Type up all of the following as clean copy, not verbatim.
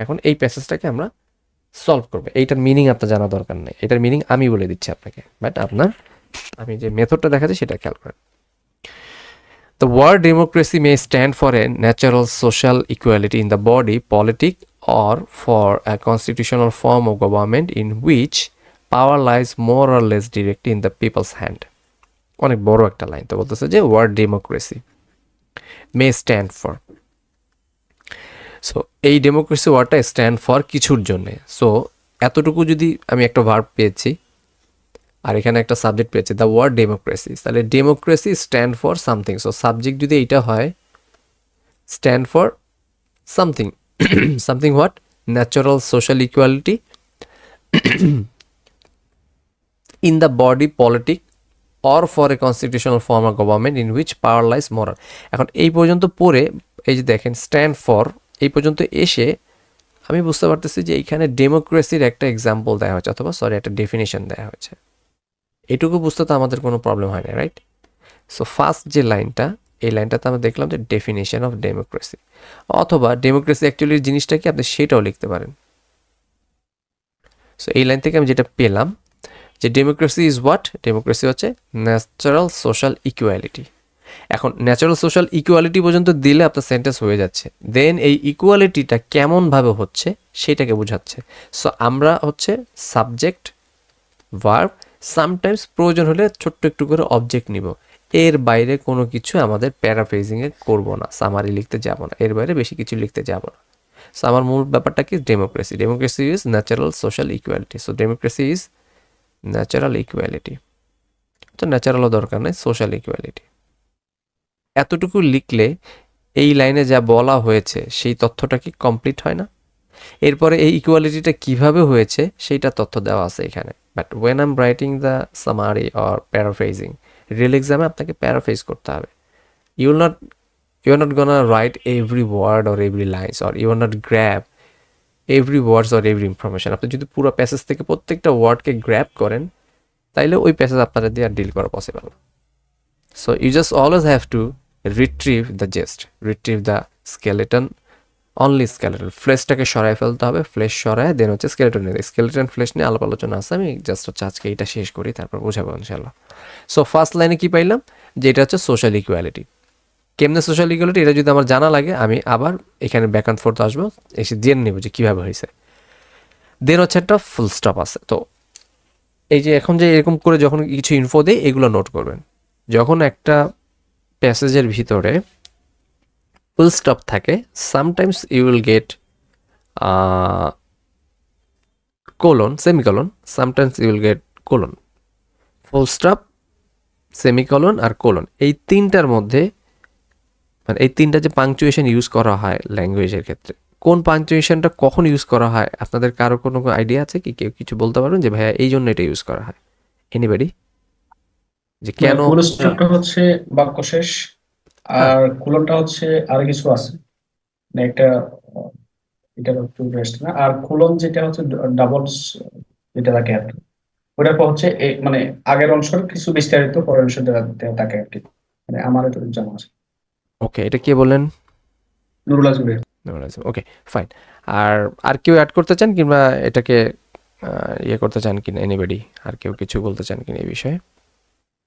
এখন এই প্যাসেজটাকে আমরা সলভ করবো। এইটার মিনিং আপনার জানা দরকার নেই, এটার মিনিং আমি বলে দিচ্ছি আপনাকে, বাট আমি যে মেথডটা দেখাচ্ছি সেটা খেয়াল করেন। The word democracy may stand for a natural social equality in the body politic or for a constitutional form of government in which power lies more or less directly in the people's hand. অনেক বড় একটা line, তো বলতেছে যে word democracy may stand for, so এই democracy ওয়ার্ডটা stand for কিছুর জন্যে। সো এতটুকু যদি আমি একটা ভার্ব পেয়েছি আর এখানে একটা সাবজেক্ট পেয়েছি দ্য ওয়ার্ড ডেমোক্রেসি, তাহলে democracy stand for something. So subject যদি এইটা হয় stand for something, something what, natural social equality in the body politic or for a constitutional form of government in which power lies moral. এখন এই পর্যন্ত পড়ে এই যে দেখেন স্ট্যান্ড ফর এই পর্যন্ত এসে আমি বুঝতে পারতেছি যে এইখানে ডেমোক্রেসির একটা এক্সাম্পল দেওয়া হয়েছে, অথবা সরি একটা ডেফিনেশন দেওয়া হয়েছে। এটুকু বুঝতে তো আমাদের কোনো প্রবলেম হয় না, রাইট? সো ফার্স্ট যে লাইনটা, এই লাইনটাতে আমরা দেখলাম যে ডেফিনেশন অফ ডেমোক্রেসি, অথবা ডেমোক্রেসি অ্যাকচুয়ালি জিনিসটা কি আপনি সেটাও লিখতে পারেন। সো এই লাইন থেকে আমি যেটা পেলাম যে ডেমোক্রেসি ইজ হোয়াট, ডেমোক্রেসি হচ্ছে ন্যাচারাল সোশ্যাল ইকুয়ালিটি। এখন ন্যাচারাল সোশ্যাল ইকুয়ালিটি পর্যন্ত দিলে আপনার সেন্টেন্স হয়ে যাচ্ছে, দেন এই ইকুয়ালিটিটা কেমনভাবে হচ্ছে সেটাকে বোঝাচ্ছে। সো আমরা হচ্ছে সাবজেক্ট ভার্ব, সামটাইমস প্রয়োজন হলে ছোট্ট একটু করে অবজেক্ট নিব, এর বাইরে কোনো কিছু আমাদের প্যারাফ্রেজিংয়ে করব না, সামারি লিখতে যাব না, এর বাইরে বেশি কিছু লিখতে যাব না। সো আমার মূল ব্যাপারটা কি, democracy, democracy is natural social equality. So democracy is natural equality, তো ন্যাচারালও দরকার নেই, সোশ্যাল ইকুয়ালিটি। এতটুকু লিখলে এই লাইনে যা বলা হয়েছে সেই তথ্যটা কি কমপ্লিট হয় না? এরপরে এই ইকুয়ালিটিটা কিভাবে হয়েছে সেইটা তথ্য দেওয়া আছে এখানে, but when I am writing the summary or paraphrasing, real এক্সামে আপনাকে প্যারাফ্রেজ করতে হবে। You are not gonna write every word or every lines, or you are not grab every words or every information. আপনি যদি পুরো passage থেকে প্রত্যেকটা ওয়ার্ডকে grab করেন তাইলে ওই প্যাসেজ আপনারা দিয়ে আর ডিল করা পসিবল না। So you just always have to retrieve the gist, retrieve the skeleton, only skeleton. ফ্লেশটাকে সরাই ফেলতে হবে, ফ্লেশ সরায় দেন হচ্ছে স্কেলেটন নিয়ে, স্কেলেটন ফ্লেশ নিয়ে আলাপ আলোচনা আছে, আমি জাস্ট হচ্ছে আজকে এটা শেষ করি, তারপর বোঝাবো ইনশাল্লাহ। সো ফার্স্ট লাইনে কি পাইলাম, যে এটা হচ্ছে সোশ্যাল ইকুয়ালিটি। কেমনে সোশ্যাল ইকুয়ালিটি এটা যদি আমার জানা লাগে আমি আবার এখানে ব্যাক অ্যান্ড ফোর্থ আসবো, এসে জেনে নেবো যে কীভাবে হয়েছে। দেন হচ্ছে একটা ফুল স্টপ আছে। তো এই যে এখন যে এরকম করে যখন কিছু ইনফো দেয় এগুলো নোট করবেন। যখন একটা প্যাসেজের ভিতরে ফুল স্টপ থাকে, sometimes you will get colon, semicolon, sometimes you will get colon. Full stop, semicolon আর কোলন, এই তিনটার মধ্যে মানে এই তিনটা যে পাংচুয়েশন ইউজ করা হয় ল্যাঙ্গুয়েজের ক্ষেত্রে, কোন পাংচুয়েশনটা কখন ইউজ করা হয় আপনাদের কারো কোনো আইডিয়া আছে কি? কেউ কিছু বলতে পারবেন যে ভাইয়া এই জন্য এটা ইউজ করা হয়? এনিবডি? যে কেন? ফুল স্টপটা হচ্ছে বাক্য শেষ, হ্যাঁ, আর কুলনটা হচ্ছে আর কিছু আছে, মানে একটা আহ, এটা একটু রেস্ট না, আর কুলন যেটা হচ্ছে ডাবলস যেটা থাকে আর কি, ওটার পর হচ্ছে মানে আগের অংশের কিছু বিস্তারিত পরের অংশ থাকে আর কি, মানে আমার এটা জানা আছে। ওকে, এটা কে বললেন? নুরুল আজমের। ওকে, ফাইন। আর আর কেউ অ্যাড করতে চান কিংবা এটাকে ইয়ে করতে চান কিনা? এনিবডি আর কেউ কিছু বলতে চান কিনা এই বিষয়ে?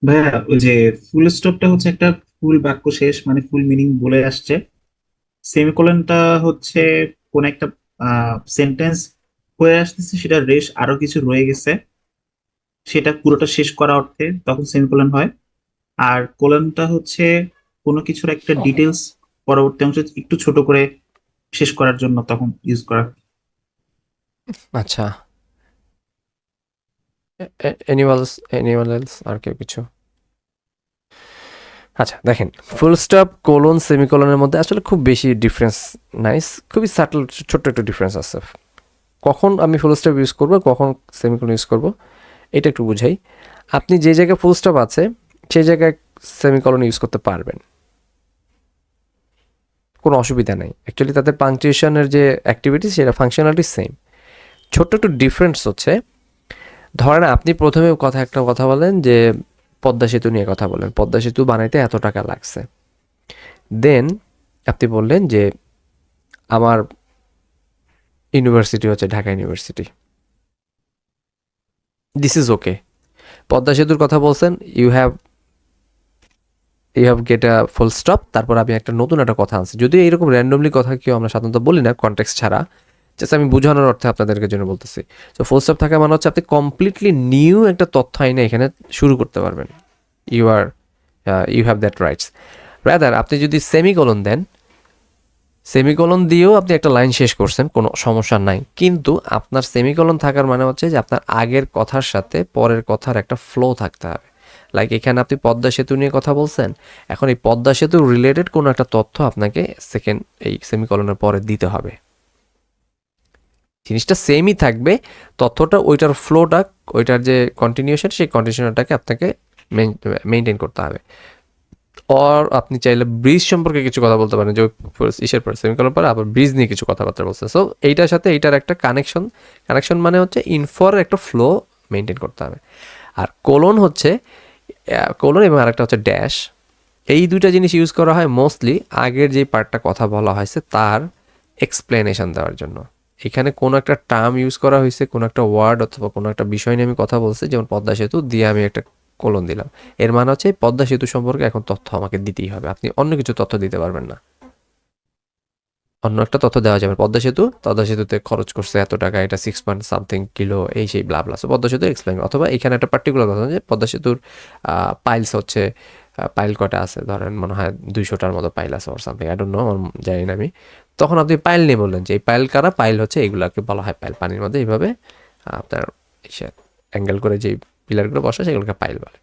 ভাইয়া, ওই যে ফুল স্টপটা হচ্ছে একটা ফুল বাক্য শেষ, মানে ফুল মিনিং বলে আসছে। সেমিকোলনটা হচ্ছে কোন একটা সেন্টেন্স হয়ে আসতেছে, সেটা রেশ আরো কিছু রয়ে গেছে, সেটা পুরোটা শেষ করা অর্থে তখন সেমিকোলন হয়। আর কোলনটা হচ্ছে কোনো কিছুর একটা ডিটেলস পরবর্তী অংশ একটু ছোট করে শেষ করার জন্য তখন ইউজ করা। আচ্ছা, এনিওয়াল এলস আর কেউ কিছু? আচ্ছা দেখেন, ফুল স্টপ, কোলন, সেমিকোলনের মধ্যে আসলে খুব বেশি ডিফারেন্স নাই, খুবই সাটল ছোট্ট একটু ডিফারেন্স আছে। কখন আমি ফুল স্টপ ইউজ করবো, কখন সেমিকোলন ইউজ করবো, এটা একটু বুঝাই। আপনি যে জায়গায় ফুল স্টপ আছে সেই জায়গায় সেমিকোলন ইউজ করতে পারবেন, কোনো অসুবিধা নেই। অ্যাকচুয়ালি তাদের পাংচুয়েশনের যে অ্যাক্টিভিটি সেটা ফাংশনালিটি সেম, ছোট্ট একটু ডিফারেন্স হচ্ছে। ধরেন আপনি প্রথমে একটা কথা বলেন যে পদ্মা সেতু নিয়ে কথা বলেন, পদ্মা সেতু বানাইতে এত টাকা লাগছে। দেন আপনি বললেন যে আমার ইউনিভার্সিটি হচ্ছে Dhaka university. This is okay. Padma সেতুর কথা বলছেন, you have get a full stop, তারপর আমি একটা নতুন একটা কথা আনছি। যদিও এইরকম র্যান্ডমলি কথা কেউ আমরা সাধারণত বলি না কনটেক্সট ছাড়া, জাস্ট আমি বোঝানোর অর্থে আপনাদেরকে জন্য বলতেছি। তো ফুল স্টপ থাকা মানে হচ্ছে আপনি কমপ্লিটলি নিউ একটা তথ্য আইনে এখানে শুরু করতে পারবেন। You have that rights. Rather আপনি যদি সেমিকোলন দেন, সেমিকোলন দিয়েও আপনি একটা লাইন শেষ করছেন, কোনো সমস্যা নাই, কিন্তু আপনার সেমিকোলন থাকার মানে হচ্ছে যে আপনার আগের কথার সাথে পরের কথার একটা ফ্লো থাকতে হবে। লাইক এখানে আপনি পদ্মা সেতু নিয়ে কথা বলছেন, এখন এই পদ্মা সেতু রিলেটেড কোনো একটা তথ্য আপনাকে সেকেন্ড এই সেমিকোলনের পরে দিতে হবে। জিনিসটা সেমই থাকবে, তথ্যটা ওইটার ফ্লোটা, ওইটার যে কন্টিনিউশন, সেই কন্টিনিউশনটাকে আপনাকে মেনটেন করতে হবে। অর আপনি চাইলে ব্রিজ সম্পর্কে কিছু কথা বলতে পারেন, যে ইসের পরে সেমিকোলন পরে আবার ব্রিজ নিয়ে কিছু কথাবার্তা বলছে। সো এইটার সাথে এইটার একটা কানেকশন মানে হচ্ছে ইনফোর একটা ফ্লো মেনটেন করতে হবে। আর কোলন হচ্ছে কোলন এবং আরেকটা হচ্ছে ড্যাশ। এই দুইটা জিনিস ইউজ করা হয় মোস্টলি আগের যে পার্টটা কথা বলা হয়েছে তার এক্সপ্লেনেশন দেওয়ার জন্য। এখানে কোনো একটা টার্ম ইউজ করা হয়েছে, কোনো একটা ওয়ার্ড অথবা কোনো একটা বিষয় নিয়ে আমি কথা বলছি, যেমন পদ্মা সেতু দিয়ে আমি একটা কোলন দিলাম, এর মানে হচ্ছে পদ্মা সেতু সম্পর্কে এখন তথ্য আমাকে দিতেই হবে, আপনি অন্য কিছু তথ্য দিতে পারবেন না। অন্য একটা তথ্য দেওয়া যাবে, পদ্মা সেতুতে খরচ করছে এত টাকা, এটা 6 কিলো, এই সেই ব্লা ব্লা। পদ্মা সেতু এক্সপ্লেন, অথবা এখানে একটা পার্টিকুলার কথা যে পদ্মা সেতুর পাইলস হচ্ছে, পাইল কটা আছে, ধরেন মনে হয় 200টার মতো পাইল আছে or something, I don't know, আমার জানি না আমি। তখন আপনি পাইল নিয়ে বললেন যে এই পাইল কারা, পাইল হচ্ছে এইগুলাকে বলা হয় পাইল, পানির মধ্যে এইভাবে আপনার অ্যাঙ্গেল করে যে পিলারগুলো বসে সেগুলোকে পাইল বলে।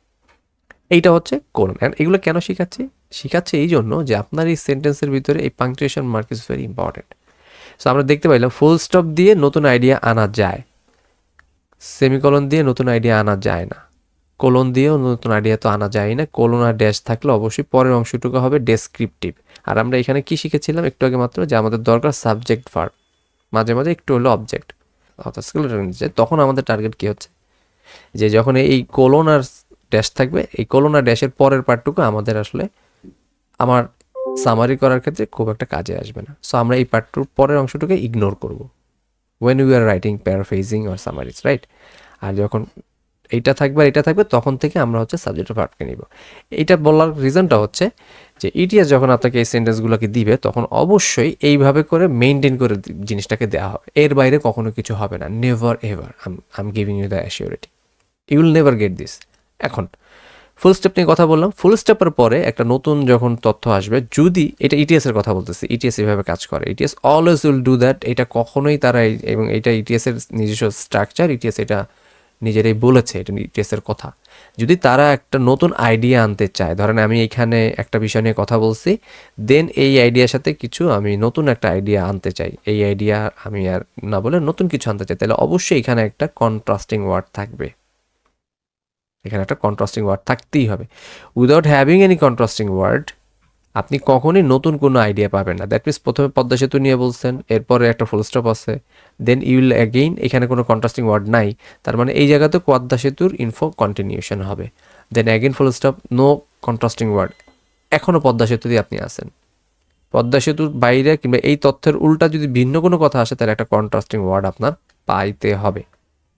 এইটা হচ্ছে কোলন। এগুলো কেন শিখাচ্ছে এই জন্য যে আপনার এই সেন্টেন্সের ভিতরে এই punctuation mark is very important. So আমরা দেখতে পাইলাম ফুল স্টপ দিয়ে নতুন আইডিয়া আনা যায়, সেমিকোলন দিয়ে নতুন আইডিয়া আনা যায় না, কোলন দিয়েও নতুন আইডিয়া তো আনা যায় না। কোলন আর ড্যাশ থাকলে অবশ্যই পরের অংশটুকু হবে ডেসক্রিপটিভ। আর আমরা এখানে কি শিখেছিলাম একটু আগে মাত্র, যে আমাদের দরকার সাবজেক্ট ভার্ব, মাঝে মাঝে একটু হলো অবজেক্ট, অর্থাৎ তখন আমাদের টার্গেট কি হচ্ছে, যে যখন এই কোলন আর ড্যাশ থাকবে, এই কোলন আর ড্যাশের পরের পার্টটুকু আমাদের আসলে আমার সামারি করার ক্ষেত্রে খুব একটা কাজে আসবে না। সো আমরা এই পার্টটুর পরের অংশটুকে ইগনোর করব when we are writing paraphrasing or summaries, right? আর যখন এইটা থাকবে আর এটা থাকবে, তখন থেকে আমরা হচ্ছে সাবজেক্ট পার্টকে নিব। এইটা বলার রিজনটা হচ্ছে যে ইটিএস যখন আপনাকে এই সেন্টেন্সগুলোকে দিবে, তখন অবশ্যই এইভাবে করে মেনটেন করে জিনিসটাকে দেওয়া হবে, এর বাইরে কখনো কিছু হবে না, never ever. I am giving you the assurity, you will never get this. এখন ফুল স্টেপ নিয়ে কথা বললাম, ফুল স্টেপের পরে একটা নতুন যখন তথ্য আসবে, যদি এটা ইটিএস এর কথা বলতেছি, ইটিএস এভাবে কাজ করে, ETS always will do that. এটা কখনোই তারা এবং এটা ইটিএস এর নিজস্ব স্ট্রাকচার, ইটিএস এটা নিজেরাই বলেছে, এটা ইটিএস এর কথা। যদি তারা একটা নতুন আইডিয়া আনতে চায়, ধরেন আমি এইখানে একটা বিষয় নিয়ে কথা বলছি, দেন এই আইডিয়ার সাথে কিছু আমি নতুন একটা আইডিয়া আনতে চাই, এই আইডিয়া আমি আর না বলে নতুন কিছু আনতে চাই, তাহলে অবশ্যই এখানে একটা কন্ট্রাস্টিং ওয়ার্ড থাকবে, এখানে একটা কন্ট্রাস্টিং ওয়ার্ড থাকতেই হবে। Without having any contrasting word আপনি কখনোই নতুন কোনো আইডিয়া পাবেন না। দ্যাট মিনস প্রথমে পদ্মা সেতু নিয়ে বলছেন, এরপরে একটা ফুল স্টপ আছে, দেন ইউল অ্যাগেইন, এখানে কোনো কন্ট্রাস্টিং ওয়ার্ড নাই, তার মানে এই জায়গাতে পদ্মা সেতুর ইনফো কন্টিনিউশন হবে, then again full stop, no contrasting word, এখনও পদ্মা সেতু দিয়ে আপনি আসেন। পদ্মা সেতুর বাইরে কিংবা এই তথ্যের উল্টা যদি ভিন্ন কোনো কথা আসে, তাহলে একটা কন্ট্রাস্টিং ওয়ার্ড আপনার পাইতে হবে।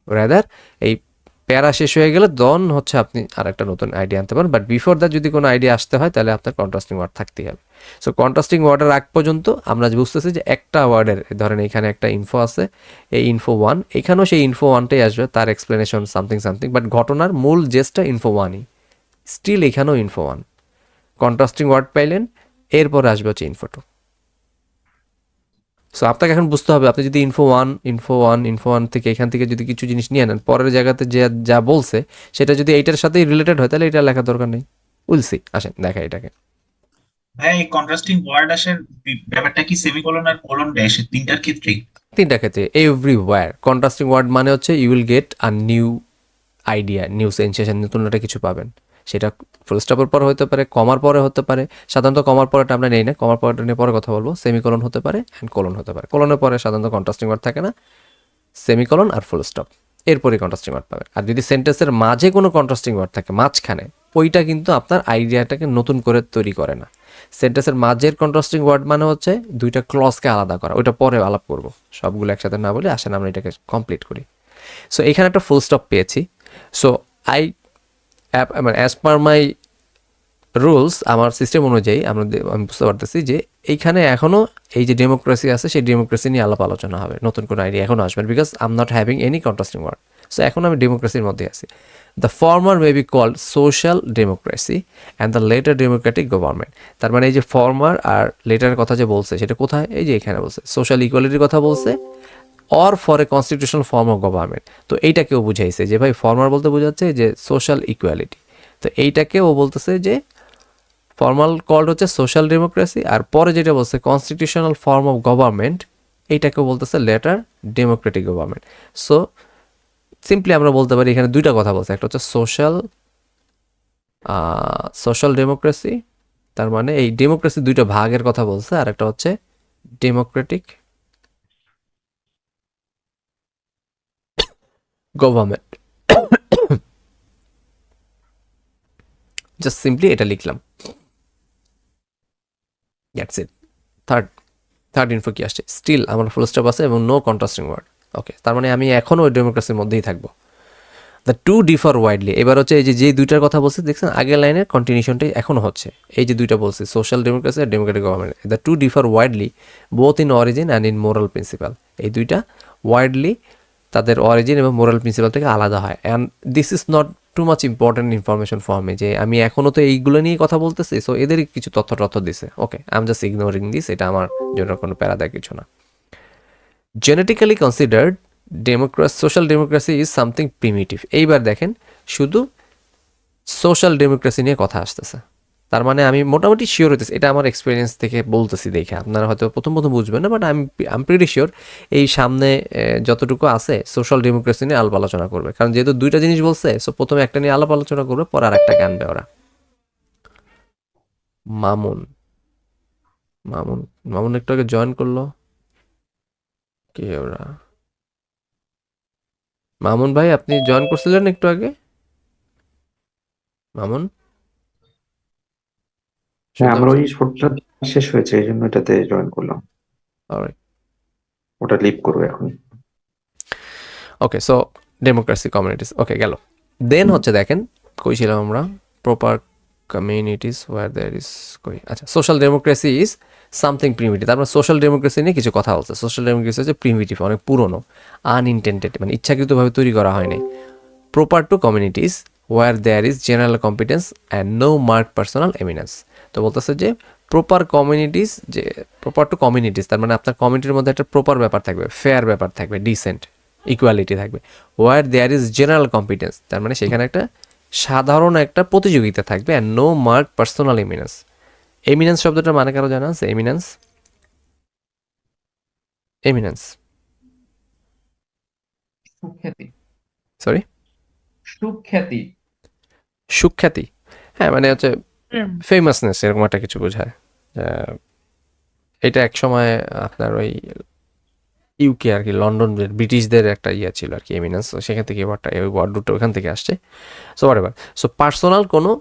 রাদার এই প্যারা শেষ হয়ে গেলে দন হচ্ছে আপনি আর একটা নতুন আইডিয়া আনতে পারেন, বাট বিফোর দ্যাট যদি কোনো আইডিয়া আসতে হয়, তাহলে আপনার কন্ট্রাস্টিং ওয়ার্ড থাকতেই হবে। সো কন্ট্রাস্টিং ওয়ার্ডের আগ পর্যন্ত আমরা বুঝতেছি যে একটা ওয়ার্ডের, ধরেন এখানে একটা ইনফো আছে, এই ইনফো 1, এখানেও সেই ইনফো 1টাই আসবে, তার এক্সপ্লেনেশন সামথিং, বাট ঘটনার মূল জেসটা ইনফো 1ই, স্টিল এখানেও ইনফো 1। কন্ট্রাস্টিং ওয়ার্ড পাইলেন, এরপরে আসবে হচ্ছে ইনফো 2। সো আপনাকে এখন বুঝতে হবে, আপনি যদি ইনফো ওয়ান থেকে এখান থেকে যদি কিছু জিনিস নিয়ে নেন, পরের জায়গাতে যে যা বলছে সেটা যদি এইটার সাথেই রিলেটেড হয়, তাহলে এটা লেখার দরকার নেই। উইলসি, আসেন দেখা এটাকে। ভাই এই কন্ট্রাস্টিং ওয়ার্ড আসার ব্যাপারটা কি সেমিকোলন আর কোলন ড্যাশ তিনটার ক্ষেত্রেই? তিনটা ক্ষেত্রে, এভরিওয়্যার। কন্ট্রাস্টিং ওয়ার্ড মানে হচ্ছে you will get a new idea, new sensation, নতুন একটা কিছু পাবেন। সেটা ফুল স্টপের পরে হতে পারে, কমার পরে হতে পারে, সাধারণত কমার পরেটা আমরা নেই না, কমার পরেটা নিয়ে পরে কথা বলবো। সেমিকোলন হতে পারে অ্যান্ড কোলন হতে পারে। কোলনের পরে সাধারণত কন্ট্রাস্টিং ওয়ার্ড থাকে না, সেমিকোলন আর ফুল স্টপ, এরপরে কন্ট্রাস্টিং ওয়ার্ড পাবেন। আর যদি সেন্টেন্সের মাঝে কোনো কন্ট্রাস্টিং ওয়ার্ড থাকে মাঝখানে, ওইটা কিন্তু আপনার আইডিয়াটাকে নতুন করে তৈরি করে না। সেন্টেন্সের মাঝের কন্ট্রাস্টিং ওয়ার্ড মানে হচ্ছে দুইটা ক্লজকে আলাদা করা, ওইটা পরে আলাপ করব, সবগুলো একসাথে না বলে আসেন আমরা এটাকে কমপ্লিট করি। সো এখানে একটা ফুল স্টপ পেয়েছি। সো আই মানে অ্যাজ পার মাই রুলস, আমার সিস্টেম অনুযায়ী আমি বুঝতে পারতেছি যে এইখানে এখনও এই যে ডেমোক্রেসি আছে সেই ডেমোক্রেসি নিয়ে আলাপ আলোচনা হবে, নতুন কোনো আইডিয়া এখনও আসবে, because I am not having any contrasting word. So এখন আমি ডেমোক্রেসির মধ্যে আছি। The former may be called social democracy and the latter democratic government. তার মানে এই যে ফর্মার আর লেটারের কথা যে বলছে সেটা কোথায়, এই যে এখানে বলছে সোশ্যাল ইকুয়ালিটির কথা বলছে, or for a constitutional form of government. তো এইটাকেও বুঝাইছে যে ভাই ফর্মার বলতে বোঝাচ্ছে যে সোশ্যাল ইকুয়ালিটি, তো এইটাকে ও বলতেছে যে ফর্মাল কল্ড হচ্ছে সোশ্যাল ডেমোক্রেসি, আর পরে যেটা বলছে কনস্টিটিউশনাল ফর্ম অফ গভর্নমেন্ট, এইটাকেও বলতেছে letter democratic government. So simply আমরা বলতে পারি এখানে দুইটা কথা বলছে, একটা হচ্ছে সোশ্যাল ডেমোক্রেসি, তার মানে এই ডেমোক্রেসি দুইটা ভাগের কথা বলছে, আর একটা হচ্ছে ডেমোক্রেটিক গভর্নমেন্ট। জাস্ট সিম্পলি এটা লিখলাম, দ্যাটস ইট। থার্ড ইনফো কি আসছে, স্টিল আমার ফুল স্টপ আছে এবং নো কন্ট্রাস্টিং ওয়ার্ড। ওকে, তার মানে আমি এখনও ওই ডেমোক্রেসির মধ্যেই থাকবো। দ্য টু ডিফার ওয়াইডলি, এবার হচ্ছে এই যে দুইটার কথা বলছে দেখছেন আগের লাইনের কন্টিনিউশনটাই এখনও হচ্ছে, এই যে দুইটা বলছে সোশ্যাল ডেমোক্রেসি আর democratic government. The two differ widely both in origin and in moral principal. এই দুইটা ওয়াইডলি তাদের অরিজিন এবং মোরাল প্রিন্সিপাল থেকে আলাদা হয়। And this is not too much important information for me, যে আমি এখনও তো এইগুলো নিয়ে কথা বলতেছি, সো এদেরই কিছু তথ্য দিছে। Okay, I am just ignoring this, এটা আমার জন্য কোনো প্যারা দেয় কিছু না। Genetically considered social democracy is something primitive. এইবার দেখেন শুধু সোশ্যাল ডেমোক্রেসি নিয়ে কথা আসতেছে, তার মানে আমি মোটামুটি শিওর হইতেছি, এটা আমার এক্সপিরিয়েন্স থেকে বলতেছি দেখে, আপনারা হয়তো প্রথম বুঝবেন না, but I am pretty sure এই সামনে যতটুকু আছে সোশ্যাল ডেমোক্রেসি নিয়ে আলাপ আলোচনা করবে, কারণ যেহেতু দুইটা জিনিস বলছে, সো প্রথমে একটা নিয়ে আলাপ আলোচনা করবে, পরে আর একটাকে আনবে ওরা। মামুন মামুন একটু আগে জয়েন করলো, কে ওরা? মামুন ভাই আপনি জয়েন করছিলেন একটু আগে? মামুন হ্যাঁ, শুনতে আমার ওই পাচ্ছেন? শোটটা শেষ হয়েছে, এই জন্য এটাতে জয়েন করলাম। অলরাইট, ওটা লিভ করবো এখন। Okay. So democracy communities, okay গেল। দেন হচ্ছে দেখেন কই ছিলাম আমরা, proper communities where there is কই, আচ্ছা social democracy is something primitive. তারপরে সোশ্যাল ডেমোক্রেসি নিয়ে কিছু কথা বলছে। সোশ্যাল ডেমোক্রেসি হচ্ছে প্রিমিটিভ, অনেক পুরনো, আনইনটেন্ডেড, মানে ইচ্ছাকৃতভাবে তৈরি করা হয়নি। Proper to communities where there is general competence and no mark personal eminence. তো বলতেছে যে প্রপার কমিউনিটিস, যে প্রপার টু কমিউনিটিস, তার মানে আপনার কমিউনিটির মধ্যে একটা প্রপার ব্যাপার থাকবে, ফেয়ার ব্যাপার থাকবে, ডিসেন্ট, ইকুয়ালিটি থাকবে। Where there is general competence, তার মানে সেখানে একটা সাধারণ একটা প্রতিযোগিতা থাকবে, and no mark personal eminence. Eminence শব্দটার মানে কারো জানা আছে? এমিনেন্স সুখ্যাতি। সরি, সুখ্যাতি। সুখ্যাতি, হ্যাঁ মানে হচ্ছে ফেমাসনেস, এরকম একটা কিছু বোঝায়। এটা এক সময় আপনার ওই ইউকে আর কি, লন্ডন ব্রিটিশদের একটা ইয়ে ছিল আর কি, এমিনেন্স, সেখান থেকে ওই ওয়ার্ড দুটো ওখান থেকে আসছে। সো হোয়াটএভার, সো পার্সোনাল কোনো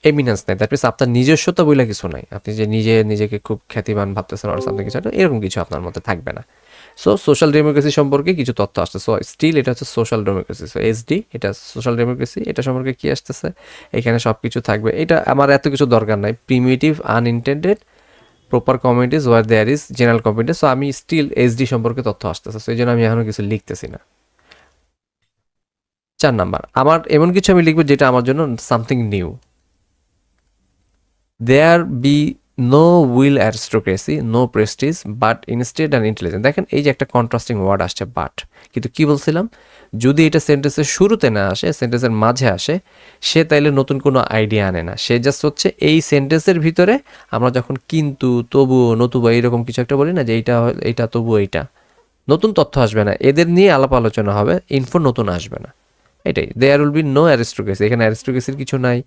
এমিনেন্স নাই, দ্যাট মিনস আপনার নিজস্বতা বইলা কিছু নাই, আপনি যে নিজেকে খুব খ্যাতিমান ভাবতেছেন আর সামথিং কিছু একটা, এরকম কিছু আপনার মধ্যে থাকবে না। সো সোশ্যাল ডেমোক্রেসি সম্পর্কে কিছু তথ্য আসছে। সো স্টিল এটা হচ্ছে সোশ্যাল ডেমোক্রেসি, সো এসডি এটা সোশ্যাল ডেমোক্রেসি, এটা সম্পর্কে কি আসতেছে, এখানে সব কিছু থাকবে। এটা আমার এত কিছু দরকার নাই, primitive, unintended, proper communities where there is general communities. So আমি স্টিল এসডি সম্পর্কে তথ্য আসতেছে, সো এই জন্য আমি এখনো কিছু লিখতেছি না। 4 নাম্বার, আমার এমন কিছু আমি লিখবো যেটা আমার জন্য something new. There be no will aristocracy, no prestige, but instead and intelligent. দেখেন এই যে একটা কন্ট্রাস্টিং ওয়ার্ড আসছে বাট, কিন্তু কি বলছিলাম, যদি এটা সেন্টেন্সের শুরুতে না আসে, সেন্টেন্সের মাঝে আসে, সে তাইলে নতুন কোনো আইডিয়া আনে না, সে জাস্ট হচ্ছে এই সেন্টেন্সের ভিতরে আমরা যখন কিন্তু, তবুও, নতুবা এইরকম কিছু একটা বলি না, যে এইটা তবুও এইটা, নতুন তথ্য আসবে না, এদের নিয়ে আলাপ আলোচনা হবে, ইনফো নতুন আসবে না, এটাই। There will be no aristocracy, এখানে অ্যারিস্টোক্রেসির কিছু নাই,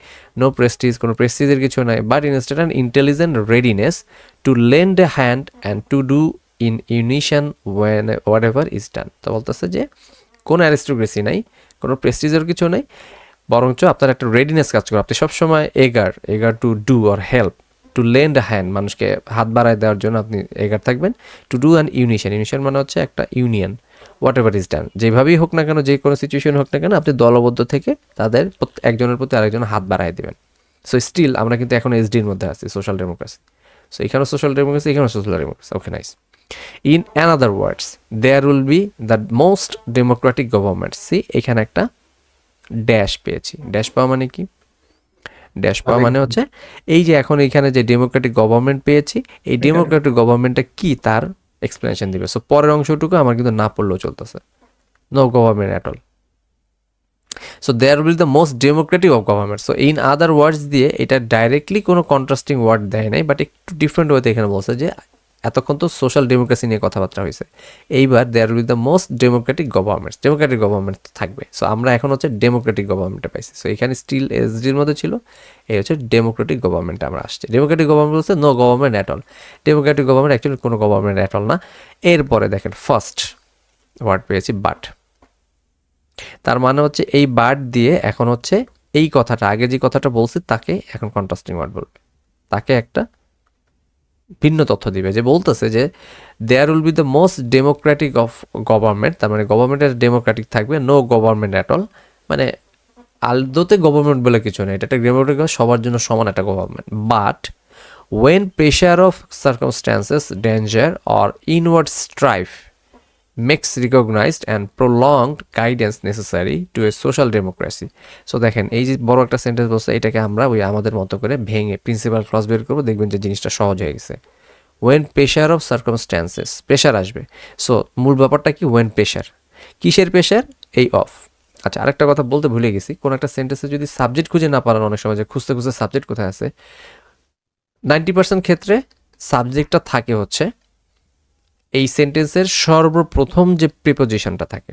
নো প্রেস্টিজ, কোনো প্রেস্টিজের কিছু নাই, but instead an intelligent readiness to lend a hand and to do in unison when whatever is done. তো বলতেছে যে কোনো অ্যারিস্টোক্রেসি নাই, কোনো প্রেস্টিজের কিছু নাই, বরঞ্চ আপনার একটা রেডিনেস কাজ করে, আপনি সবসময় eager to do or help, to lend a hand, মানুষকে হাত বাড়ায় দেওয়ার জন্য আপনি এগার থাকবেন। To do an unison, unison মানে হচ্ছে একটা union, whatever is done, যেভাবেই হোক না কেন, যে কোনো সিচুয়েশন হোক না কেন, আপনি দলবদ্ধ থেকে তাদের একজনের প্রতি আরেকজন হাত বাড়ায় দেবেন। সো স্টিল আমরা কিন্তু এখন এসডির মধ্যে আছি, সোশ্যাল ডেমোক্রেসি। সো এখানেও সোশ্যাল ডেমোক্রেসি, এখানেও social democracy. Okay, nice. In another words, there will be the most democratic government. See, এখানে একটা ড্যাশ পেয়েছি। ড্যাশ পাওয়া মানে কি? ড্যাশ পাওয়া মানে হচ্ছে এই যে এখন এখানে যে ডেমোক্রেটিক গভর্নমেন্ট পেয়েছি, এই ডেমোক্রেটিক গভর্নমেন্টটা কি তার এক্সপ্লেনেশন দিবে। সো পরের অংশটুকু আমার কিন্তু না পড়লেও চলতেছে, no government at all. So there will the most democratic of government. So in other words দিয়ে এটা ডাইরেক্টলি কোনো কন্ট্রাস্টিং ওয়ার্ড দেয় নাই, বাট একটু ডিফারেন্ট ওয়েতে এখানে বলছে যে এতক্ষণ তো সোশ্যাল ডেমোক্রেসি নিয়ে কথাবার্তা হয়েছে, এইবার there will the most democratic government, democratic government থাকবে। সো আমরা এখন হচ্ছে ডেমোক্রেটিক গভর্নমেন্টে পাইছি। সো এখানে স্টিল এসডির মধ্যে ছিল, এই হচ্ছে ডেমোক্রেটিক গভর্নমেন্টে আমরা আসছি। ডেমোক্রেটিক গভর্নমেন্ট বলছে no government at all. Democratic government actually কোনো গভর্নমেন্ট অ্যাট অল না। এরপরে দেখেন ফার্স্ট ওয়ার্ড পেয়েছি বাট। তার মানে হচ্ছে এই বাট দিয়ে এখন হচ্ছে এই কথাটা, আগে যে কথাটা বলছি তাকে এখন কন্ট্রাস্টিং ওয়ার্ড বলবে, তাকে একটা ভিন্ন তথ্য দিবে। যে বলতেছে যে there will be the most democratic of government, তার মানে গভর্নমেন্টের ডেমোক্রেটিক থাকবে, নো গভর্নমেন্ট অ্যাট অল, মানে আলদোতে গভর্নমেন্ট বলে কিছু নেই, এটা একটা ডেমোক্রেটিক, সবার জন্য সমান একটা government. But when pressure of circumstances, danger or inward strife makes recognized and prolonged guidance necessary to a social democracy. So দেখেন এই যে বড় একটা সেন্টেন্স বলছে, এটাকে আমরা ওই আমাদের মতো করে ভেঙে প্রিন্সিপাল ক্লজ বের করবো, দেখবেন যে জিনিসটা সহজ হয়ে গেছে। When pressure of circumstances, pressure আসবে। সো মূল ব্যাপারটা কি? ওয়েন প্রেশার, কিসের প্রেশার? এই অফ। আচ্ছা, আরেকটা কথা বলতে ভুলে গেছি, কোন একটা সেন্টেন্সে যদি সাবজেক্ট খুঁজে না পারেন, অনেক সময় যে খুঁজতে খুঁজতে সাবজেক্ট কোথায় আছে, 90% ক্ষেত্রে সাবজেক্টটা থাকে হচ্ছে এই সেন্টেন্সের সর্বপ্রথম যে প্রিপোজিশনটা থাকে,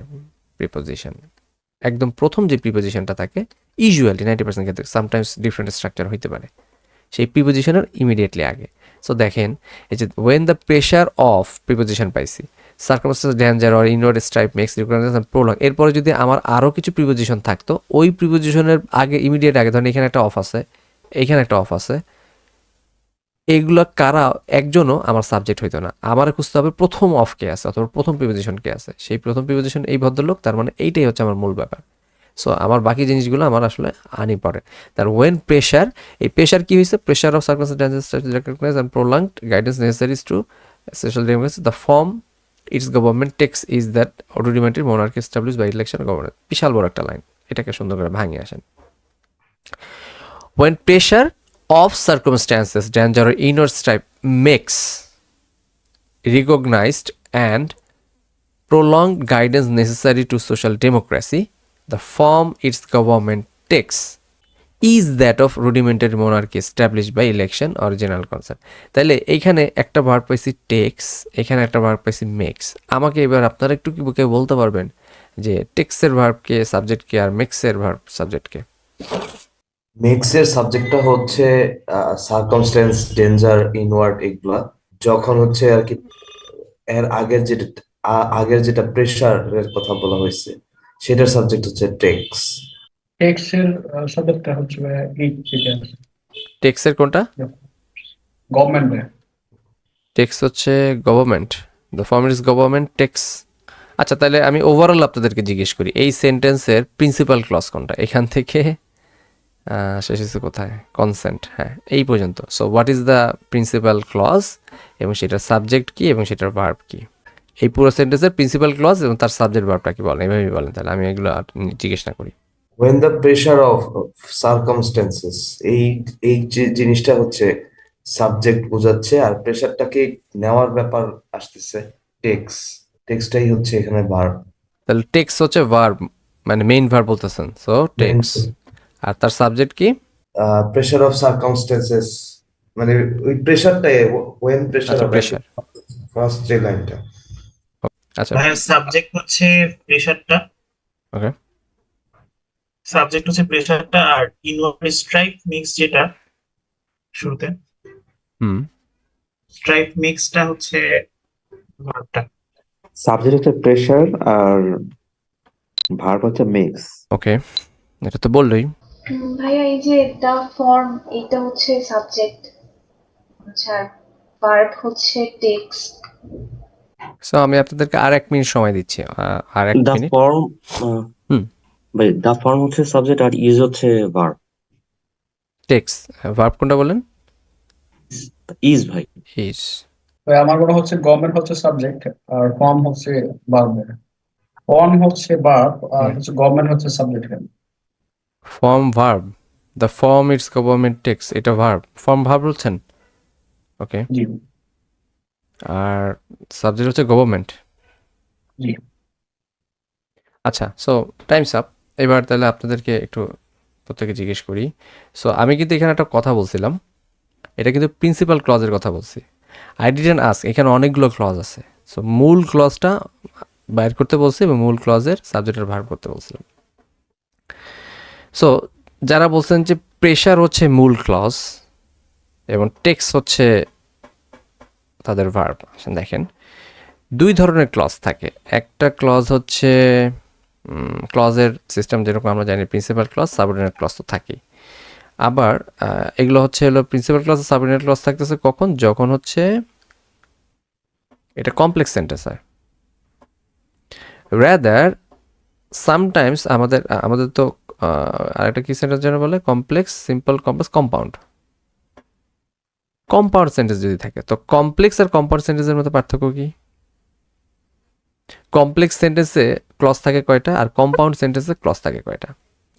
প্রিপোজিশন একদম প্রথম যে প্রিপোজিশনটা থাকে, ইউজুয়ালি 90% ক্ষেত্রে, সামটাইমস ডিফারেন্ট স্ট্রাকচার হইতে পারে, সেই প্রিপোজিশনের ইমিডিয়েটলি আগে। সো দেখেন এই যে when the pressure of preposition পাইছি, circumstance, danger or inward strife makes recognize and prolong, এরপরে যদি আমার আরও কিছু প্রিপোজিশন থাকতো ওই প্রিপোজিশনের আগে, ইমিডিয়েট আগে, ধরেন এখানে একটা অফ আছে, এখানে একটা অফ আছে, এগুলো কারা একজনও আমার সাবজেক্ট হইতো না, আমার খুঁজতে হবে প্রথম অফ কে আছে অথবা প্রথম প্রিপোজিশন কে আছে, সেই প্রথম প্রিপোজিশন এই ভদ্রলোক, তার মানে এইটাই হচ্ছে আমার মূল ব্যাপার। সো আমার বাকি জিনিসগুলো আমার আসলে আনি পড়ে। তার ওয়েন প্রেশার, এই প্রেশার কি হয়েছে? Pressure of circumstances recognize and prolonged guidance necessaries to social democracy, the form it's government takes is that rudimentary monarchy establish by election government. বিশাল বড় একটা লাইন, এটাকে সুন্দর করে ভাঙিয়ে আসেন। When pressure of circumstances, danger or inward strife makes recognized and prolonged guidance necessary to social democracy, the form its government takes is that of rudimentary monarchy established by election or general consent. তাহলে এইখানে একটা verb পাইছি text, এখানে একটা verb পাইছি makes. আমাকে এবার আপনারা একটু কি বলতে পারবেন যে টেক্সের ভার্বকে সাবজেক্টকে আর মেক্সের ভার্ব সাবজেক্টকে? মেক্সের সাবজেক্টটা হচ্ছে সার্কামস্টেন্স, ডেঞ্জার, ইনওয়ার্ড, এগুলা যখন হচ্ছে আর কি এর আগের যেটা প্রেশারের কথা বলা হয়েছে সেটার সাবজেক্ট হচ্ছে টেক্স। টেক্সের সাবজেক্টটা হচ্ছে টেক্সের কোনটা? গভর্নমেন্ট। টেক্স হচ্ছে government, the form is government takes. আচ্ছা, তাহলে আমি ওভারঅল আপনাদেরকে জিজ্ঞেস করি, এই সেন্টেন্সের প্রিন্সিপাল ক্লজ কোনটা? এখান থেকে শেষ হচ্ছে কোথায়? কনসেন্ট। হ্যাঁ, এই পর্যন্ত। So what is the principal clause এবং সেটার সাবজেক্ট কি এবং সেটার ভার্ব কি? এই পুরো সেন্টেন্সের প্রিন্সিপাল ক্লজ এবং তার সাবজেক্ট ভার্বটা কি বলেন, এইভাবেই বলেন, তাহলে আমি এগুলো আর জিজ্ঞেস না করি। when the pressure of circumstances, এই যে জিনিসটা হচ্ছে সাবজেক্ট বোঝাচ্ছে, আর প্রেশারটাকে নেওয়ার ব্যাপার আসতেছে টেক্সটাই হচ্ছে এখানে ভার্ব। তাহলে টেক্স হচ্ছে ভার্ব, মানে মেইন ভার্ব বলতেছেন। সো টেক্স, আর তার সাবজেক্ট কি? প্রেশার অফ সার্কামস্টেন্সেস, মানে ওই প্রেশারটাই ওয়েন প্রেশার আচ্ছা, অফ প্রেশার। ফার্স্ট যে লাইনটা। আচ্ছা, সাবজেক্ট হচ্ছে প্রেশারটা, ওকে, সাবজেক্ট হচ্ছে প্রেশারটা, আর ইনওয়ার্ড স্ট্রাইপ মিক্স যেটা শুরুতে, স্ট্রাইপ মিক্সটা হচ্ছে ভার্বটা। সাবজেক্ট হচ্ছে প্রেশার আর ভার্ব হচ্ছে মিক্স। ওকে, এটা তো বললোই। ভাইয়া এই যে দ্য ফর্ম, এটা হচ্ছে সাবজেক্ট, আচ্ছা, ভার্ব হচ্ছে টেক্স। সো আমি আপনাদেরকে আর 1 মিনিট সময় দিচ্ছি, আর 1 দ্য মিনিট। ফর্ম হুম। ভাই দ্য ফর্ম হচ্ছে সাবজেক্ট আর ইজ হচ্ছে ভার্ব। টেক্স, ভার্ব কোনটা বলেন? ইজ ভাই। ইজ। তো আমার মনে হচ্ছে গভর্নমেন্ট হচ্ছে সাবজেক্ট আর ফর্ম হচ্ছে ভার্ব। অন হচ্ছে ভার্ব আর হচ্ছে গভর্নমেন্ট হচ্ছে subject. Form verb, the form it's government takes, এটা ভার্ব। ফর্ম ভার্ব বলছেন, ওকে। জি আর সাবজেক্ট হচ্ছে গভর্নমেন্ট। জি। আচ্ছা, সো টাইমস আপ। এবার তাহলে আপনাদেরকে একটু প্রত্যেকে জিজ্ঞেস করি। সো আমি কিন্তু এখানে একটা কথা বলছিলাম, এটা কিন্তু প্রিন্সিপাল ক্লজের কথা বলছি। আই ডিডন্ট আস্ক, এখানে অনেকগুলো ক্লজ আছে। সো মূল ক্লজটা বাইর করতে বলছি এবং মূল ক্লজের সাবজেক্টের ভার্ব করতে বলছিলাম। সো যারা বলছেন যে প্রেশার হচ্ছে মূল ক্লজ এবং টেক্স হচ্ছে তাদের ভার্ব, দেখেন 2 ধরনের ক্লজ থাকে। একটা ক্লজ হচ্ছে ক্লজের সিস্টেম যেরকম আমরা জানি, প্রিন্সিপাল ক্লজ, সাবঅর্ডিনেট ক্লজ তো থাকেই। আবার এগুলো হচ্ছে প্রিন্সিপাল ক্লজ, সাবঅর্ডিনেট ক্লজ থাকতেছে কখন? যখন হচ্ছে এটা কমপ্লেক্স সেন্টেন্স হয়। রাদার সামটাইমস আমাদের তো আরেকটা কি সেন্টেন্স যেন বলে, complex, simple, complex, compound. Compound sentence যদি থাকে, তো কমপ্লেক্স আর কম্পাউন্ড সেন্টেন্সের মধ্যে পার্থক্য কি? কমপ্লেক্স সেন্টেন্সে ক্লজ থাকে কয়টা আর কম্পাউন্ড সেন্টেন্সে ক্লজ থাকে কয়টা?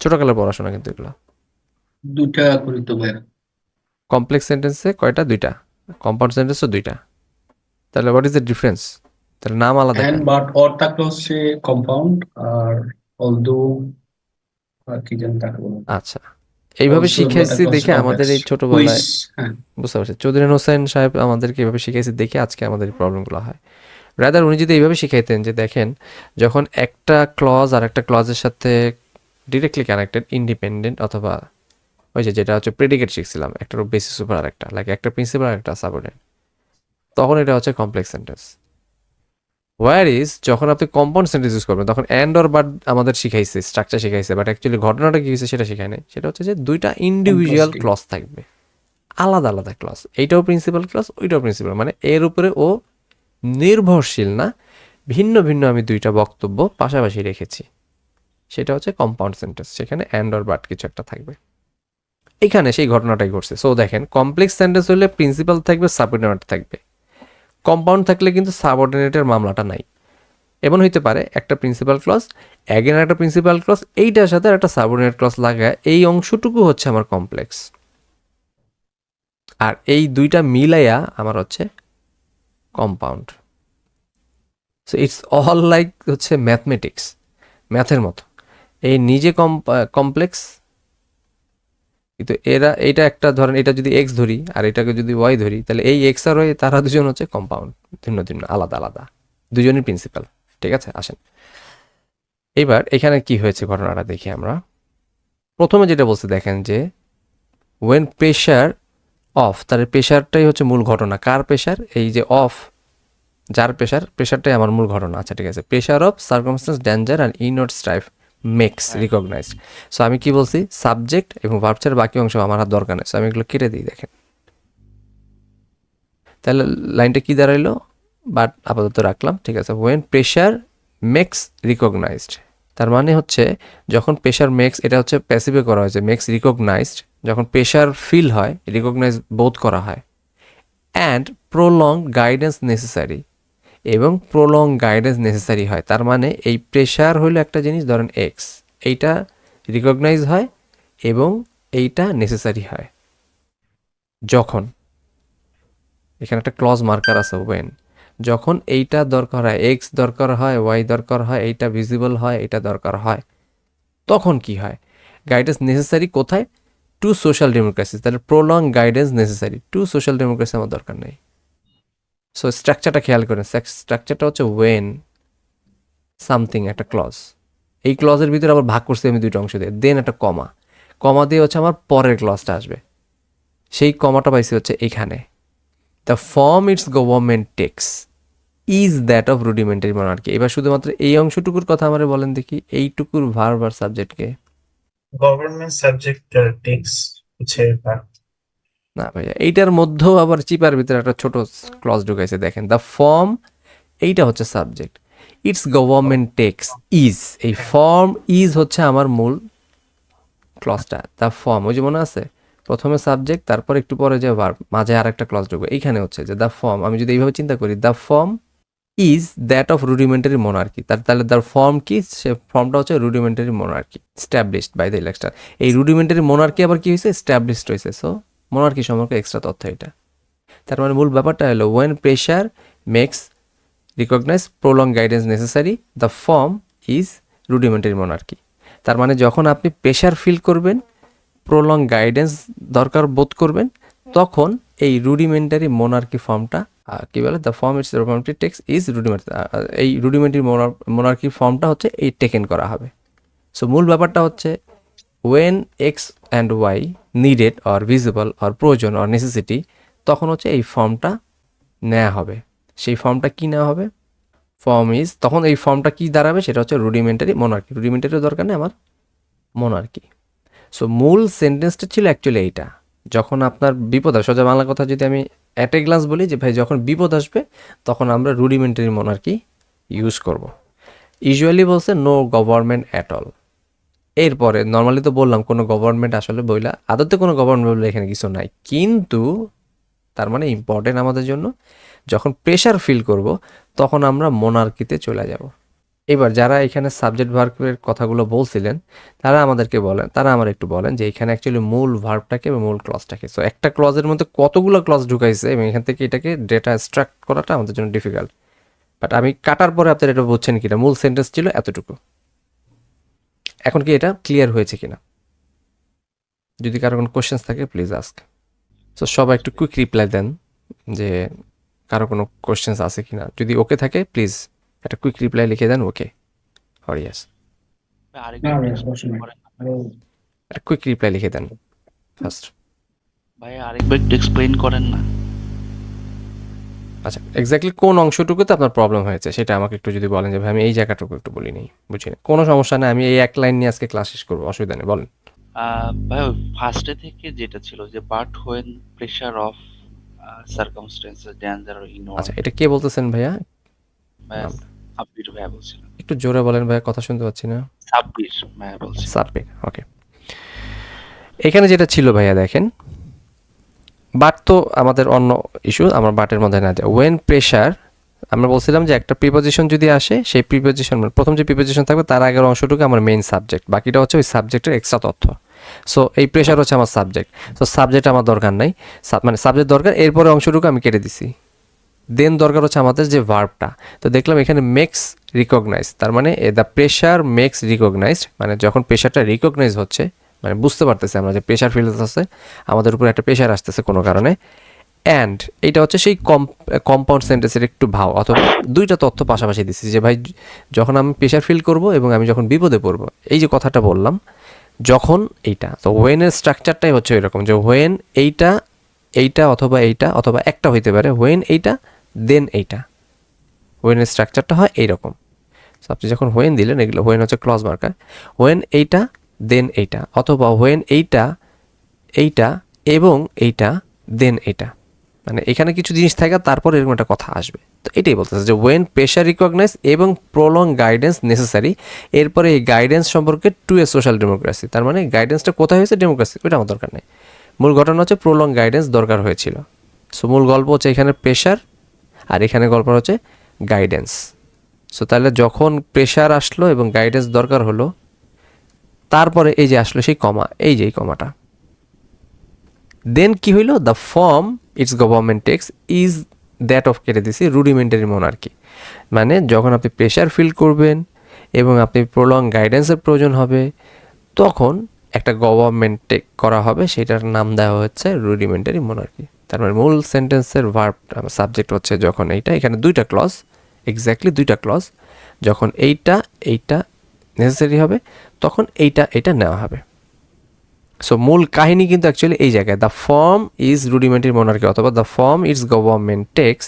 ছোটকালের পড়াশোনা কিন্তু এগুলো। দুইটা করি তো ভাই। কমপ্লেক্স সেন্টেন্সে কয়টা? 2টা। কম্পাউন্ড সেন্টেন্সও 2টা। তাহলে হোয়াট ইজ দ্য ডিফারেন্স? তাহলে নাম আলাদা অ্যান্ড কেন? বাট অর থাকলে হচ্ছে কম্পাউন্ড, আর অলদো আর কি জানি তাকে বলে, আচ্ছা, এইভাবে অলসো এগুলো শিখাইছি থাকলে হচ্ছে দেখে আমাদের কমপ্লেক্স। এই হুইচ, ছোটবেলায়, হ্যাঁ বুঝতে পারছি, চৌধুরী হোসেন সাহেব আমাদেরকে এভাবে শিখাইছে দেখে আজকে আমাদের এই প্রবলেমগুলো হয়। রাদার উনি যদি এইভাবে শিখাইতেন যে দেখেন, যখন একটা ক্লজ আর একটা ক্লজের সাথে ডিরেক্টলি কানেক্টেড, ইন্ডিপেন্ডেন্ট, অথবা ওই যেটা হচ্ছে প্রেডিকেট শিখছিলাম, একটার বেসিস উপর আর একটা, লাইক একটা প্রিন্সিপাল আর একটা সাবঅর্ডিনেট, তখন এটা হচ্ছে কমপ্লেক্স সেন্টেন্স। ওয়ার ইজ যখন আপনি কম্পাউন্ড সেন্টেন্স ইউজ করবেন, তখন অ্যান্ড অর বাট আমাদের শিখাইছে, স্ট্রাকচার শিখাইছে, বাট অ্যাকচুয়ালি ঘটনাটা কি হয়েছে সেটা শিখায় নাই। সেটা হচ্ছে যে 2টা ইন্ডিভিজুয়াল Contrasting. ক্লজ থাকবে, আলাদা আলাদা ক্লজ। এইটাও প্রিন্সিপাল ক্লজ, ওইটাও প্রিন্সিপাল, মানে এর উপরে ও নির্ভরশীল না, ভিন্ন ভিন্ন আমি 2টা বক্তব্য পাশাপাশি রেখেছি। সেটা হচ্ছে কম্পাউন্ড সেন্টেন্স, সেখানে অ্যান্ড অর বাট কিছু একটা থাকবে। এখানে সেই ঘটনাটাই ঘটছে। সো দেখেন, কমপ্লেক্স সেন্টেন্স হলে প্রিন্সিপাল থাকবে, সাবঅর্ডিনেট থাকবে। কম্পাউন্ড থাকলে কিন্তু সাবঅর্ডিনেটের মামলাটা নাই। এমন হইতে পারে একটা প্রিন্সিপাল ক্লজ, অ্যাগেন একটা প্রিন্সিপাল ক্লজ, এইটার সাথে একটা সাবঅর্ডিনেট ক্লজ লাগায়, এই অংশটুকু হচ্ছে আমার কমপ্লেক্স। আর এই 2টা মিলাইয়া আমার হচ্ছে compound. So it's all like হচ্ছে ম্যাথমেটিক্স, ম্যাথের মতো। এই নিজে কমপ্লেক্স, কিন্তু এইটা একটা ধরেন, এটা যদি এক্স ধরি আর এটাকে যদি ওয়াই ধরি, তাহলে এই এক্স আর ওয়াই তারা দুজন হচ্ছে কম্পাউন্ড, ভিন্ন ভিন্ন, আলাদা আলাদা, দুজনই প্রিন্সিপাল। ঠিক আছে, আসেন এবার এখানে কি হয়েছে ঘটনাটা দেখি আমরা। প্রথমে যেটা বলছে দেখেন যে ওয়েন প্রেশার অফ, তার প্রেশারটাই হচ্ছে মূল ঘটনা। কার প্রেশার? এই যে অফ, যার প্রেশারটাই আমার মূল ঘটনা। আচ্ছা ঠিক আছে, pressure of circumstance, danger and inward strife makes recognized. So আমি কি বলছি, সাবজেক্ট এবং ভার্ব ছাড়া বাকি অংশ আমার আর দরকার নেই। সো আমি এগুলো কেটে দিই, দেখেন তাহলে লাইনটা কি দাঁড়াইলো, বাট আপাতত রাখলাম। ঠিক আছে, ওয়েন প্রেশার মেক্স রিকগনাইজড, তার মানে হচ্ছে যখন প্রেশার মেক্স, এটা হচ্ছে প্যাসিভে করা হয়েছে, মেক্স রিকগনাইজড, যখন প্রেশার ফিল হয়, রিকগনাইজ বোধ করা হয়, অ্যান্ড প্রলং গাইডেন্স নেসেসারি, এবং প্রলং গাইডেন্স নেসেসারি হয়। তার মানে এই প্রেশার হলো একটা জিনিস, ধরেন এক্স, এইটা রিকগনাইজ হয় এবং এইটা নেসেসারি হয় যখন, এখানে একটা ক্লজ মার্কার আছে ওয়েন, যখন এইটা দরকার হয়, এক্স দরকার হয়, ওয়াই দরকার হয়, এইটা ভিজিবল হয়, এটা দরকার হয়, তখন কি হয়? গাইডেন্স নেসেসারি কোথায়? To social democracy. তাহলে prolong guidance necessary to social democracy আমার দরকার নেই। সো স্ট্রাকচারটা খেয়াল করেন, স্ট্রাকচারটা হচ্ছে ওয়েন সামথিং, একটা ক্লজ, এই ক্লজের ভিতরে আবার ভাগ করছি আমি 2টা অংশ দিয়ে, দেন একটা কমা, কমা দিয়ে হচ্ছে আমার পরের ক্লজটা আসবে, সেই কমাটা পাইছি হচ্ছে এখানে। The form it's government takes is that of rudimentary monarchy. এবার শুধুমাত্র এই অংশটুকুর কথা আমারে বলেন দেখি, এইটুকুর ভার্ব আর সাবজেক্টকে। গভর্নমেন্ট সাবজেক্ট টেক্স হচ্ছে verb। না ভাইয়া, এইটার মধ্যেও আবার চিপার ভিতরে একটা ছোট ক্লজ ঢুকাইছে, দেখেন দ্য ফর্ম, এইটা হচ্ছে subject, it's government takes is, এই ফর্ম ইজ হচ্ছে আমার মূল ক্লজটা। দ্য ফর্ম, ওই যে মনে আছে প্রথমে সাবজেক্ট, তারপর একটু পরে যে ভার্ব, মাঝে আর একটা ক্লজ ঢুকবে, এইখানে হচ্ছে যে দ্য ফর্ম, আমি যদি এইভাবে চিন্তা করি the form is that of rudimentary monarchy, তাহলে দ্য ফর্ম কি, সে ফর্মটা হচ্ছে rudimentary monarchy established by the election. এই রুডিমেন্টারি মোনার্কি আবার কি হয়েছে, স্ট্যাবলিশড হয়েছে। সো মোনার্কি সম্পর্কে এক্সট্রা তথ্য এটা। তার মানে মূল ব্যাপারটা হলো when pressure makes recognise prolong guidance necessary, the form is rudimentary monarchy. তার মানে যখন আপনি প্রেশার ফিল করবেন, প্রলং গাইডেন্স দরকার বোধ করবেন, তখন এই রুডিমেন্টারি মোনার্কি ফর্মটা কি বলে, the form it's rudimentary takes is rudimentary, এই রুডিমেন্টারি মোনার্কি ফর্মটা হচ্ছে এই টেকেন করা হবে। সো মূল ব্যাপারটা হচ্ছে when X and Y needed or visible or প্রয়োজন অর নেসেসিটি, তখন হচ্ছে এই ফর্মটা নেওয়া হবে। সেই ফর্মটা কি নেওয়া হবে, ফর্ম ইজ, তখন এই ফর্মটা কি দাঁড়াবে, সেটা হচ্ছে রুডিমেন্টারি মোনার্কি। রুডিমেন্টারিও দরকার নেই আমার, মোনার্কি। সো মূল সেন্টেন্সটা ছিল অ্যাকচুয়ালি এইটা, যখন আপনার বিপদ আসে, সোজা বাংলা কথা যদি আমি অ্যাট এ গ্লাস বলি যে ভাই যখন বিপদ আসবে তখন আমরা রুডিমেন্টারি মোনার্কি ইউজ করব। ইউজুয়ালি বলছে নো গভর্নমেন্ট অ্যাট অল। এরপরে নর্মালি তো বললাম কোনো গভর্নমেন্ট আসলে বইলা, আদতে কোনো গভর্নমেন্ট বলে এখানে কিছু নাই, কিন্তু তার মানে ইম্পর্টেন্ট আমাদের জন্য, যখন প্রেশার ফিল করব তখন আমরা মোনার্কিতে চলে যাব। এবার যারা এখানে সাবজেক্ট ভার্বের কথাগুলো বলছিলেন তারা আমাদেরকে বলেন, তারা আমার একটু বলেন যে এখানে অ্যাকচুয়ালি মূল ভার্বটাকে এবং মূল ক্লজটাকে, সো একটা ক্লজের মধ্যে কতগুলো ক্লজ ঢুকাইছে এবং এখান থেকে এটাকে ডেটা এক্সট্রাক্ট করাটা আমাদের জন্য ডিফিকাল্ট। বাট আমি কাটার পরে আপনারা এটা বুঝছেন কিনা, মূল সেন্টেন্স ছিল এতটুকু। এখন কি এটা ক্লিয়ার হয়েছে কিনা? যদি কারো কোনো কোশ্চেন্স থাকে প্লিজ আস্ক। সো সবাই একটু কুইক রিপ্লাই দেন যে কারো কোনো কোশ্চেন্স আছে কিনা। যদি ওকে থাকে প্লিজ একটা কুইক রিপ্লাই লিখে দেন, ওকে অর ইয়েস। না ভাই, সমস্যা নেই। আরো একটা কুইক রিপ্লাই লিখে দেন ফার্স্ট। ভাই আরেকবার একটু এক্সপ্লেইন করেন না। আচ্ছা, এক্স্যাক্টলি কোন অংশটুকুতে আপনার প্রবলেম হয়েছে সেটা আমাকে একটু যদি বলেন, যে ভাই আমি এই জায়গাটুকু একটু বলি নেই, বুঝি না, কোনো সমস্যা নেই, আমি এই এক লাইন নিয়ে আজকে ক্লাস শেষ করবো, অসুবিধা নেই, বলেন। ভাই ওই ফার্স্টে থেকে যেটা ছিল যে but when pressure of circumstances danger inward, আচ্ছা, এটা কে বলতেছেন ভাইয়া? সাব্বির ভাইয়া বলছিলেন। একটু জোরে বলেন ভাইয়া, কথা শুনতে পাচ্ছি না। সাব্বির ভাইয়া বলছিলেন। সাবমিট, ওকে। এখানে যেটা ছিল ভাইয়া দেখেন, বাট তো আমাদের অন্য ইস্যু, আমার বাটের মধ্যে না যায়। ওয়েন প্রেশার, আমরা বলছিলাম যে একটা প্রিপোজিশন যদি আসে, সেই প্রিপোজিশন প্রথম যে প্রিপোজিশন থাকবে তার আগের অংশটুকু আমার মেইন সাবজেক্ট, বাকিটা হচ্ছে ওই সাবজেক্টের এক্সট্রা তথ্য। সো এই প্রেশার হচ্ছে আমার সাবজেক্ট, সো সাবজেক্ট আমার দরকার নাই, মানে সাবজেক্ট দরকার, এরপরে অংশটুকু আমি কেটে দিছি। দেন দরকার হচ্ছে আমাদের যে ভার্বটা, তো দেখলাম এখানে মেক্স রিকগনাইজ, তার মানে দ্য প্রেশার মেক্স রিকগনাইজড, মানে যখন প্রেশারটা রিকগনাইজ হচ্ছে, মানে বুঝতে পারতেছি আমরা যে প্রেশার ফিল হচ্ছে, আমাদের উপর একটা প্রেশার আসতেছে কোনো কারণে। অ্যান্ড এইটা হচ্ছে সেই কম্পাউন্ড সেন্টেন্সের একটু ভাও, অথবা দুইটা তথ্য পাশাপাশি দিচ্ছি যে ভাই যখন আমি প্রেশার ফিল করব এবং আমি যখন বিপদে পড়বো, এই যে কথাটা বললাম, যখন এইটা, তো ওয়েনের স্ট্রাকচারটাই হচ্ছে এরকম যে ওয়েন এইটা, এইটা অথবা এইটা অথবা একটা হইতে পারে, ওয়েন এইটা দেন এইটা, ওয়েনের স্ট্রাকচারটা হয় এইরকম। সো আপনি যখন হোয়েন দিলেন, এগুলো হোয়েন হচ্ছে ক্লজ মার্কার, হোয়েন এইটা দেন এইটা, অথবা হোয়েন এইটা, এইটা এবং এইটা দেন এইটা, মানে এখানে কিছু জিনিস থাকে তারপর এরকম একটা কথা আসবে। তো এটাই বলতেছে যে ওয়েন প্রেশার রিকগনাইজ এবং প্রলং গাইডেন্স নেসেসারি, এরপরে এই গাইডেন্স সম্পর্কে টু এ সোশ্যাল ডেমোক্রেসি, তার মানে গাইডেন্সটা কোথায় হয়েছে, ডেমোক্রেসি, ওইটা আমার দরকার নেই, মূল ঘটনা হচ্ছে প্রলং গাইডেন্স দরকার হয়েছিল। সো মূল গল্প হচ্ছে এখানে প্রেশার, আর এখানে গল্প হচ্ছে গাইডেন্স। সো তাহলে যখন প্রেশার আসলো এবং গাইডেন্স দরকার হলো, তারপরে এই যে আসলো সেই কমা, এই যে এই কমাটা, দেন কি হইলো, the form it's government takes is that of, কেটে দিছি, রুডিমেন্টারি মোনার্কি, মানে যখন আপনি প্রেশার ফিল করবেন এবং আপনি প্রলং গাইডেন্সের প্রয়োজন হবে, তখন একটা গভর্নমেন্ট টেক করা হবে, সেটার নাম দেওয়া হচ্ছে রুডিমেন্টারি মোনার্কি। তার মানে মূল সেন্টেন্সের ভার্ব সাবজেক্ট হচ্ছে যখন এইটা, এখানে দুইটা ক্লজ, এক্স্যাক্টলি দুইটা ক্লজ, যখন এইটা এইটা নেসেসারি হবে তখন এইটা এটা নেওয়া হবে। সো মূল কাহিনী কিন্তু অ্যাকচুয়ালি এই জায়গায়, the form is rudimentary monarchy অথবা the form it's government takes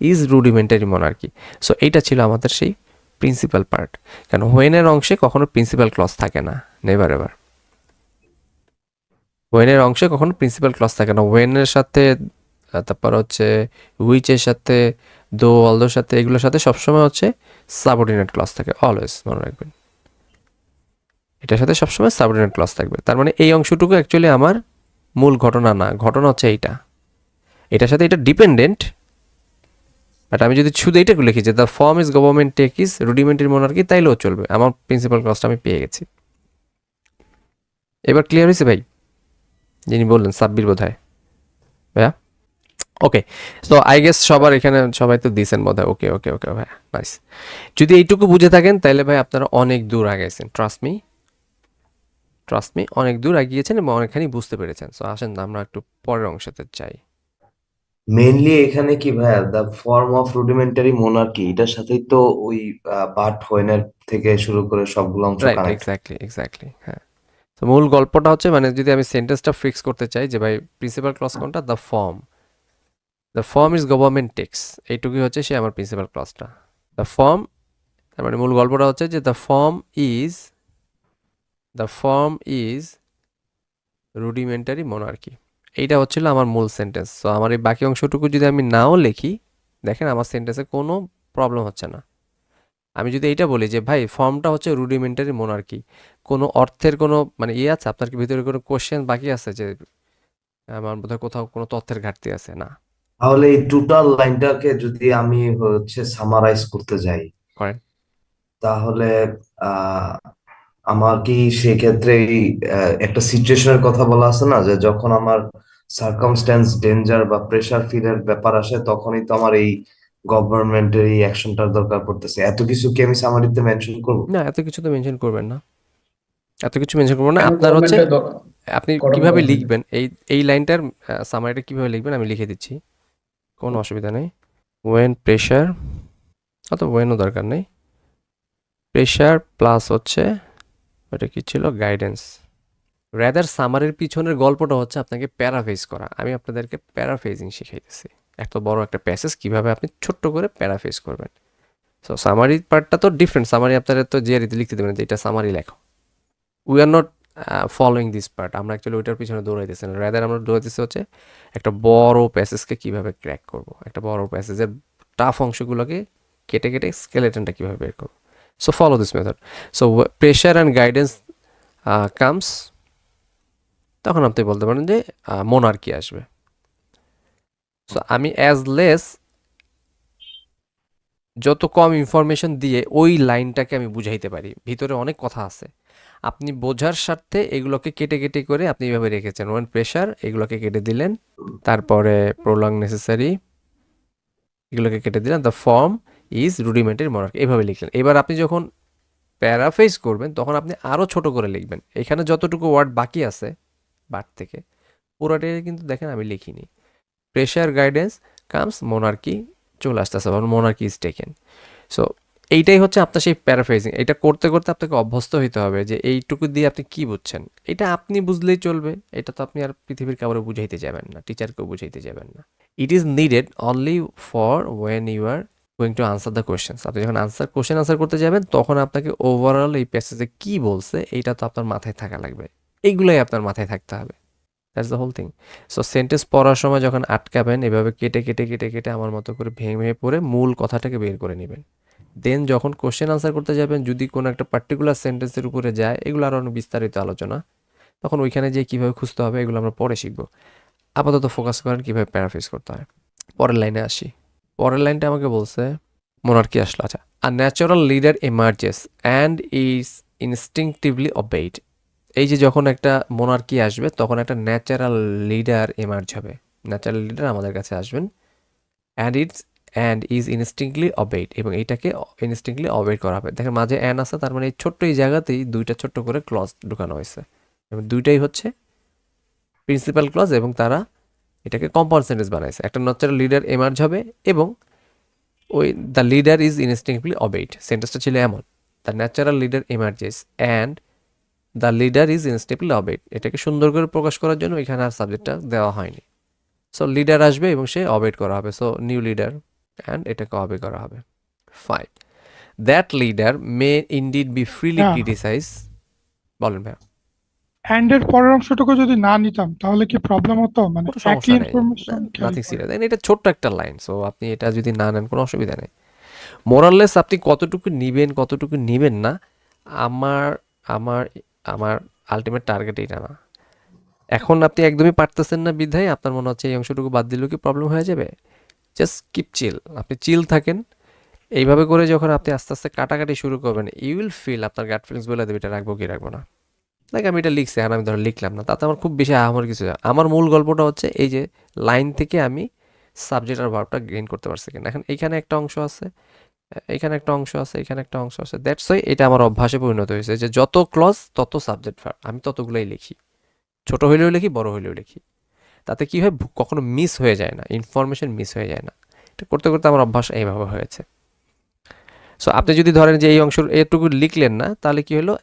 is rudimentary monarchy. So এইটা ছিল আমাদের সেই প্রিন্সিপাল পার্ট, কারণ হোয়েনের অংশে কখনো প্রিন্সিপাল ক্লজ থাকে না, নেভার এভার। ওয়েনের অংশে কখনো প্রিন্সিপাল ক্লজ থাকে না। ওয়েনের সাথে তারপর হচ্ছে হুইচের সাথে, দো, অলদোর সাথে, এগুলোর সাথে সবসময় হচ্ছে সাবঅর্ডিনেট ক্লজ থাকে, অলওয়েজ মনে রাখবেন। এটার সাথে সবসময় সাবঅর্ডিনেট ক্লজ থাকবে। তার মানে এই অংশটুকু অ্যাকচুয়ালি আমার মূল ঘটনা না, ঘটনা হচ্ছে এইটা, এটার সাথে এটা ডিপেন্ডেন্ট। বাট আমি যদি শুধু এইটাকে লিখি যে the form is government take is rudimentary monarchy, তাইলেও চলবে, আমার প্রিন্সিপাল ক্লজটা আমি পেয়ে গেছি। এবার ক্লিয়ার হয়েছে ভাই? যিনি বললেন সাব্বির বোধ হয় ভাইয়া। ওকে, সো আই গেস সবার এখানে সবাই তো দিয়েছেন বোধ হয়। ওকে ওকে ওকে ভাইয়া, নাইস। যদি এইটুকু বুঝে থাকেন তাহলে ভাই আপনারা অনেক দূর আগেছেন, ট্রাস্ট মি অনেক দূর এগিয়েছেন এবং অনেকখানি বুঝতে পেরেছেন। সো আসেন আমরা একটু পরের অংশতে চাই। মেইনলি এখানে কি ভাইয়া, the form of rudimentary monarchy, এটার সাথেই তো ওই বার্ট হোয়েনের থেকে শুরু করে সবগুলো অংশ রাইট, কানেক্ট। এক্স্যাক্টলি হ্যাঁ। তো মূল গল্পটা হচ্ছে, মানে যদি আমি সেন্টেন্সটা ফিক্স করতে চাই যে ভাই প্রিন্সিপাল ক্লজ কোনটা, the form is government takes, এইটুকুই হচ্ছে সে আমার প্রিন্সিপাল ক্লজটা। দ্য ফর্ম, তার মানে মূল গল্পটা হচ্ছে যে the form is rudimentary monarchy, এইটা হচ্ছিল আমার মূল সেন্টেন্স। সো আমার এই বাকি অংশটুকু যদি আমি নাও লিখি, দেখেন আমার সেন্টেন্সে কোনো প্রবলেম হচ্ছে না। আমি যদি এইটা বলি যে ভাই ফর্মটা হচ্ছে রুডিমেন্টারি মোনার্কি, কোনো অর্থের কোনো মানে ইয়ে আছে আপনার, কি ভিতরে কোনো কোশ্চেন বাকি আছে যে আমার বোধহয় কোথাও কোনো তথ্যের ঘাটতি আছে? না, তাহলে এই টোটাল লাইনটাকে যদি আমি হচ্ছে সামারাইজ করতে যাই, করেন। তাহলে আহ আমার কি সেক্ষেত্রে একটা সিচুয়েশনের কথা বলা আছে না, যে যখন আমার সার্কামস্ট্যান্স ডেঞ্জার বা প্রেসার ফিলের ব্যাপার আসে, তখনই তো আমার এই গভর্নমেন্টের এই অ্যাকশনটার দরকার পড়তেছে। এত কিছু কি আমি সামারিতে মেনশন করবো? না, এত কিছু তো মেনশন করবেন না, এত কিছু মেনশন করবেন না। কেন আপনার হচ্ছে গভর্নমেন্টের আপনি করা কিভাবে দরকার নেই? লিখবেন এই লাইনটার সামারিটা কিভাবে লিখবেন আমি লিখে দিচ্ছি, কোনো অসুবিধা নেই। ওয়েন প্রেশার, অত ওয়েনও দরকার নেই, প্রেশার প্লাস হচ্ছে ওটা কি ছিল, গাইডেন্স। রেদার সামারের পিছনের গল্পটা হচ্ছে আপনাকে প্যারাফেজ করা। আমি আপনাদেরকে প্যারাফেজিং শিখাইতেছি, এত বড় একটা প্যাসেজ কিভাবে আপনি ছোট্ট করে প্যারাফেজ করবেন। সো সামারি পার্টটা তো ডিফারেন্ট, সামারি আপনারা তো যে রীতি লিখতে দেবেন যে এটা সামারি লেখো। We are not following this part, আমরা অ্যাকচুয়ালি ওইটার পিছনে দৌড়াইতেছি না, রেদার আমরা দৌড়াইতেছি হচ্ছে একটা বড় প্যাসেজকে কিভাবে ক্র্যাক করব, একটা বড় প্যাসেজের টাফ অংশগুলোকে কেটে কেটে স্কেলেটনটা কিভাবে বের করব। So follow this method. So pressure and guidance comes, তখন আপনি বলতে পারেন যে মোনার্কি আসবে। সো আমি অ্যাজ লেস যত কম ইনফরমেশন দিয়ে ওই লাইনটাকে আমি বুঝাইতে পারি, ভিতরে অনেক কথা আছে, আপনি বোঝার স্বার্থে এগুলোকে কেটে কেটে করে আপনি এইভাবে রেখেছেন। ওয়েন প্রেশার এগুলোকে কেটে দিলেন, তারপরে প্রোলং নেসেসারি এগুলোকে কেটে দিলেন, the form is rudimentary monarchy এভাবে লিখলেন। এবার আপনি যখন প্যারাফ্রেজ করবেন তখন আপনি আরও ছোট করে লিখবেন। এখানে যতটুকু ওয়ার্ড বাকি আছে বাট থেকে, পুরোটাই কিন্তু দেখেন আমি লিখিনি। প্রেশার গাইডেন্স কামস মোনার্কি চলে আসতেছে, মোনার্কি ইজ টেকেন। সো এইটাই হচ্ছে আপনার সেই প্যারাফ্রেজিং। এটা করতে করতে আপনাকে অভ্যস্ত হইতে হবে যে এইটুকু দিয়ে আপনি কি বুঝছেন, এটা আপনি বুঝলেই চলবে, এটা তো আপনি আর পৃথিবীর কাউকে বুঝাইতে যাবেন না, টিচারকেও বুঝাইতে যাবেন না। It is needed only for when you are going to answer the questions. আপনি যখন কোয়েশ্চেন আনসার করতে যাবেন তখন আপনাকে ওভারঅল এই প্যাসেজে কি বলছে এইটা তো আপনার মাথায় থাকা লাগবে, এইগুলোই আপনার মাথায় থাকতে হবে। That's the whole thing. So sentence পড়ার সময় যখন আটকাবেন এভাবে কেটে কেটে কেটে কেটে আমার মতো করে ভেঙে ভেঙে পড়ে মূল কথাটাকে বের করে নেবেন। দেন যখন কোশ্চেন আনসার করতে যাবেন, যদি কোনো একটা পার্টিকুলার সেন্টেন্সের উপরে যায়, এগুলো আরও অনেক বিস্তারিত আলোচনা, তখন ওইখানে যেয়ে কীভাবে খুঁজতে হবে এগুলো আমরা পরে শিখবো। আপাতত ফোকাস করেন কীভাবে প্যারাফ্রেজ করতে হয়। পরের লাইনে আসি। পরের লাইনটা আমাকে বলছে মোনার্কি আসলো। আচ্ছা, a natural leader emerges and is instinctively obeyed. এই যে যখন একটা মোনার্কি আসবে তখন একটা ন্যাচারাল লিডার এমার্জ হবে, ন্যাচারাল লিডার আমাদের কাছে আসবেন, অ্যান্ড ইজ ইনস্টিংক্টলি অবেইড, এবং এইটাকে ইনস্টিংক্টলি অবেইড করা হবে। দেখেন মাঝে অ্যান আছে, তার মানে এই ছোট্ট এই জায়গাতেই দুইটা ছোট্ট করে ক্লজ ঢুকানো হয়েছে, এবং দুইটাই হচ্ছে প্রিন্সিপাল ক্লজ, এবং তারা এটাকে কম্পাউন্ড সেন্টেন্স বানাইছে। একটা ন্যাচারাল লিডার এমার্জ হবে এবং ওই the leader is instinctively obeyed, সেন্টেন্সটা ছিল এমন, the natural leader emerges and the leader is instinctively obeyed. এটাকে সুন্দর করে প্রকাশ করার জন্য এখানে আর সাবজেক্টটা দেওয়া হয়নি। সো লিডার আসবে এবং সে অবেইড করা হবে, সো নিউ লিডার, অ্যান্ড এটাকে অবে করা হবে। Fine, that leader may indeed be freely criticise. বলেন ভাইয়া। অ্যান্ড এর পরের অংশটুকু যদি না নিতাম তাহলে কি প্রবলেম হতো, মানে কোনো একই সমস্যা নেই, ইনফরমেশন ক্যারি নাথিং করে? সিরিয়াস। এটা ছোট্ট একটা লাইন, সো আপনি এটা যদি না নেন কোনো অসুবিধা নেই। মোরাললেস আপনি কতটুকু নিবেন কতটুকু নিবেন না, আমার আমার আমার আলটিমেট টার্গেট এটা না। এখন আপনি একদমই পারতেছেন না বিধায় আপনার মনে হচ্ছে এই অংশটুকু বাদ দিলেও কি প্রবলেম হয়ে যাবে। জাস্ট কিপ চিল, আপনি চিল থাকেন। এইভাবে করে যখন আপনি আস্তে আস্তে কাটাকাটি শুরু করবেন, ইউ উইল ফিল, আপনার গাট ফিলিংস বলে দেবে এটা রাখবো কি রাখবো না। লাইক আমি এটা লিখছি আর আমি ধরো লিখলাম না, তাতে আমার খুব বেশি আমার কিছু না। আমার মূল গল্পটা হচ্ছে এই যে লাইন থেকে আমি সাবজেক্ট আর ভার্বটা গেইন করতে পারছি কিনা। এখন এইখানে একটা অংশ আছে, এখানে একটা অংশ আছে, এখানে একটা অংশ আছে, দ্যাটস ওয়াই এটা আমার অভ্যাসে পরিণত হয়েছে যে যত ক্লজ তত সাবজেক্ট ভার্ব, আমি ততগুলোই লিখি, ছোট হইলেও লিখি বড় হইলেও লিখি। তাতে কি হয়, কখনো মিস হয়ে যায় না, ইনফরমেশন মিস হয়ে যায় না। এটা করতে করতে আমার অভ্যাস এইভাবে হয়েছে। সো আপনি যদি ধরেন যে এই অংশ এটুকু লিখলেন না, তাহলে কি হলো,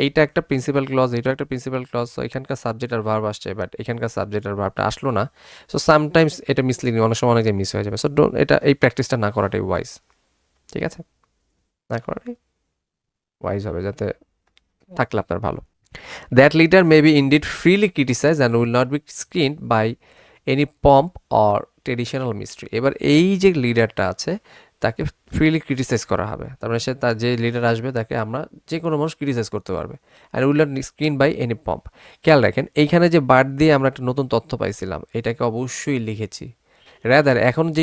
এইটা একটা প্রিন্সিপাল ক্লজ, এইটা একটা প্রিন্সিপাল ক্লজ, সো এখানকার সাবজেক্ট আর ভার্ব আসছে, বাট এখানকার সাবজেক্ট আর ভার্বটা আসলো না। সো সামটাইমস এটা মিসলিডিং, অনেক সময় অনেক মিস হয়ে যাবে। সো ডোন্ট, এটা এই প্র্যাকটিসটা না করাটাই ওয়াইজ, ঠিক আছে, না করাটাই ওয়াইজ হবে, যাতে থাকলে আপনার ভালো। That leader may be indeed freely criticise and will not be screened by any pomp or traditional mystery. এবার এই যে লিডারটা আছে তাকে ফ্রিলি ক্রিটিসাইজ করা হবে, তার মানে সে, তার যে লিডার আসবে তাকে আমরা যে কোনো মানুষ ক্রিটিসাইজ করতে পারবে। And will not screen by any pomp. খেয়াল রাখেন এইখানে যে বার্ড দিয়ে আমরা একটা নতুন তথ্য পাইছিলাম, এটাকে অবশ্যই লিখেছি। র্যাদার এখন যে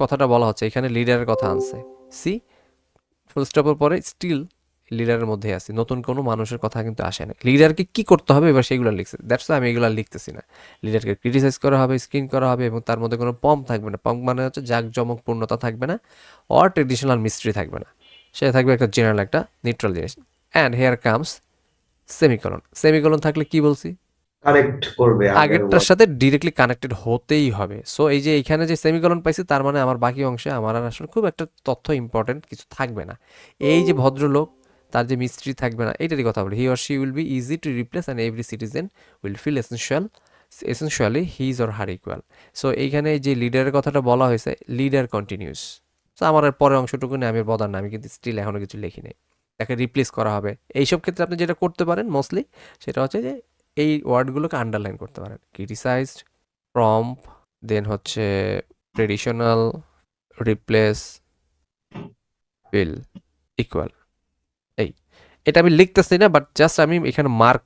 কথাটা বলা হচ্ছে এখানে লিডারের কথা আনছে, সি ফুল স্টপের পরে স্টিল লিডারের মধ্যে আছে, নতুন কোনো মানুষের কথা কিন্তু আসে না। লিডারকে কি করতে হবে এবার সেগুলো লিখছে, দ্যাটস আমি এগুলো লিখতেছি না। লিডারকে ক্রিটিসাইজ করা হবে, স্ক্রিন করা হবে, এবং তার মধ্যে কোনো পম্প থাকবে না। পম্প মানে হচ্ছে জাঁকজমক পূর্ণতা থাকবে না, অর ট্রেডিশনাল মিস্ট্রি থাকবে না, সে থাকবে একটা জেনারেল একটা নিউট্রাল জিনিস। And hair comes semicolon. Semicolon থাকলে কি বলছি, কানেক্ট করবে আগের আগেরটার ওয়ার্ড। সাথে ডিরেক্টলি কানেক্টেড হতেই হবে। সো এই যে এইখানে যে সেমিকলন পাইছি, তার মানে আমার বাকি অংশে আমার আর আসলে খুব একটা তথ্য ইম্পর্টেন্ট কিছু থাকবে না। এই যে ভদ্রলোক, তার যে মিস্ত্রি থাকবে না, এইটারই কথা বলি। He or she will be easy to replace and every citizen will feel essentially his or her equal. So এইখানে যে লিডারের কথাটা বলা হয়েছে, লিডার কন্টিনিউস। সো আমার আর পরের অংশটুকু নিয়ে আমি বদার না, আমি কিন্তু স্টিল এখনও কিছু লিখি নাই, তাকে রিপ্লেস করা হবে। এইসব ক্ষেত্রে আপনি যেটা করতে পারেন মোস্টলি, সেটা হচ্ছে যে এই ওয়ার্ডগুলোকে আন্ডারলাইন করতে পারেন। ক্রিটিসাইজড, প্রম্প, দেন হচ্ছে ট্রেডিশনাল, রিপ্লেস, ফিল, ইকুয়াল। এই এটা আমি লিখতেছি না, বাট জাস্ট আমি এখানে মার্ক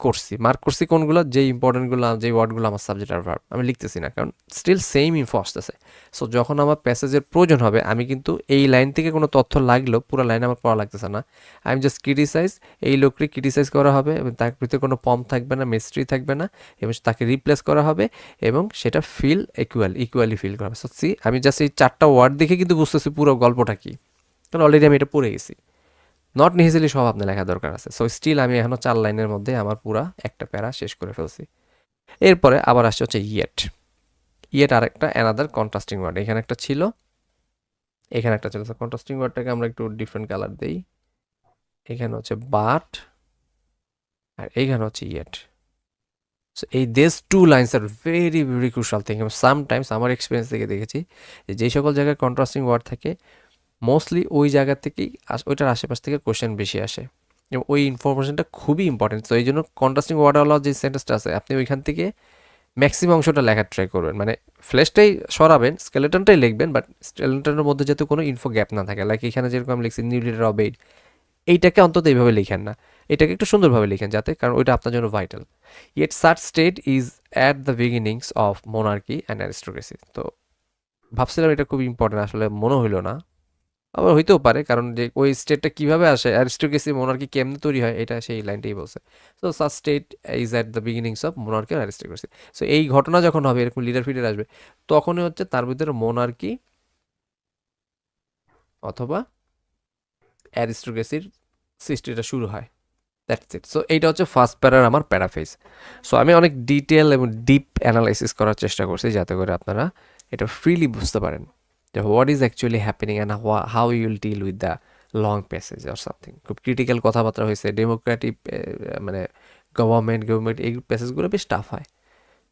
করছি কোনগুলো, যে ইম্পর্টেন্টগুলো, যে ওয়ার্ডগুলো আমার সাবজেক্ট আর ভার্ব, আমি লিখতেছি না, কারণ স্টিল সেম ইনফো আসতেছে। সো যখন আমার প্যাসেজের প্রয়োজন হবে, আমি কিন্তু এই লাইন থেকে কোনো তথ্য লাগলেও পুরো লাইন আমার পড়া লাগতেছে না, আমি জাস্ট ক্রিটিসাইজ, এই লোককে ক্রিটিসাইজ করা হবে এবং তার ভিতরে কোনো পম্প থাকবে না, মিস্ট্রি থাকবে না, এবং তাকে রিপ্লেস করা হবে, এবং সেটা ফিল ইকুয়ালি ফিল করা হবে। সো সি, আমি জাস্ট এই 4টা ওয়ার্ড দেখে কিন্তু বুঝতেছি পুরো গল্পটা কি, কারণ অলরেডি আমি এটা পড়ে গেছি। নট নেসেসারি সব আপনার লেখা দরকার আছে। সো স্টিল আমি এখনও 4 লাইনের মধ্যে আমার পুরা একটা প্যারা শেষ করে ফেলছি। এরপরে আবার আসছে হচ্ছে ইয়েট আর একটা অ্যানাদার কন্ট্রাস্টিং ওয়ার্ড। এখানে একটা ছিল, এখানে একটা ছিল। কন্ট্রাস্টিং ওয়ার্ডটাকে আমরা একটু ডিফারেন্ট কালার দেই। এখানে হচ্ছে বাট, আর এইখানে হচ্ছে ইয়েট। সো এই this two lines are very very crucial thing. Sometimes আমার এক্সপিরিয়েন্স থেকে দেখেছি যে যেই সকল জায়গায় কন্ট্রাস্টিং ওয়ার্ড থাকে, মোস্টলি ওই জায়গা থেকেই ওইটার আশেপাশ থেকে কোশ্চেন বেশি আসে, এবং ওই ইনফরমেশনটা খুবই ইম্পর্টেন্ট। তো এই জন্য কন্ট্রাস্টিং ওয়ার্ডওয়ালা যে সেন্টেন্সটা আছে, আপনি ওইখান থেকে ম্যাক্সিমাম অংশটা লেখার ট্রাই করবেন, মানে ফ্লেশটাই সরাবেন, স্কেলেটনটাই লিখবেন, বাট স্কেলেটনের মধ্যে যাতে কোনো ইনফো গ্যাপ না থাকে। লাইক এখানে যেরকম আমি লিখছি নিউ লিডার অব এইট, এইটাকে অন্তত এইভাবে লিখেন না, এটাকে একটু সুন্দরভাবে লিখেন যাতে, কারণ ওইটা আপনার জন্য vital. Yet search state is at the beginnings of monarchy and aristocracy. তো ভাবছিলাম এটা খুব ইম্পর্টেন্ট, আসলে মনে হইলো না, আবার হইতেও পারে, কারণ যে ওই স্টেটটা কিভাবে আসে, অ্যারিস্টোক্রেসি মোনার্কি কেমনে তৈরি হয়, এটা সেই লাইনটাই বলছে। So such state is at the beginnings of monarchy আর অ্যারিস্টোক্রেসি। সো এই ঘটনা যখন হবে, এরকম লিডার ফিডার আসবে, তখনই হচ্ছে তার ভিতরে মোনার্কি অথবা অ্যারিস্টোক্রেসির সৃষ্টিটা শুরু হয়। That's it. সো এইটা হচ্ছে ফার্স্ট প্যারার আমার প্যারাফেজ। সো আমি অনেক ডিটেল এবং ডিপ অ্যানালাইসিস করার চেষ্টা করছি, যাতে করে আপনারা এটা ফ্রিলি বুঝতে পারেন যে what is actually happening and how you will deal with the long passage or something. খুব ক্রিটিক্যাল কথাবার্তা হয়েছে, ডেমোক্রেটিক মানে গভর্নমেন্ট এই প্যাসেজগুলো বেশ টাফ হয়,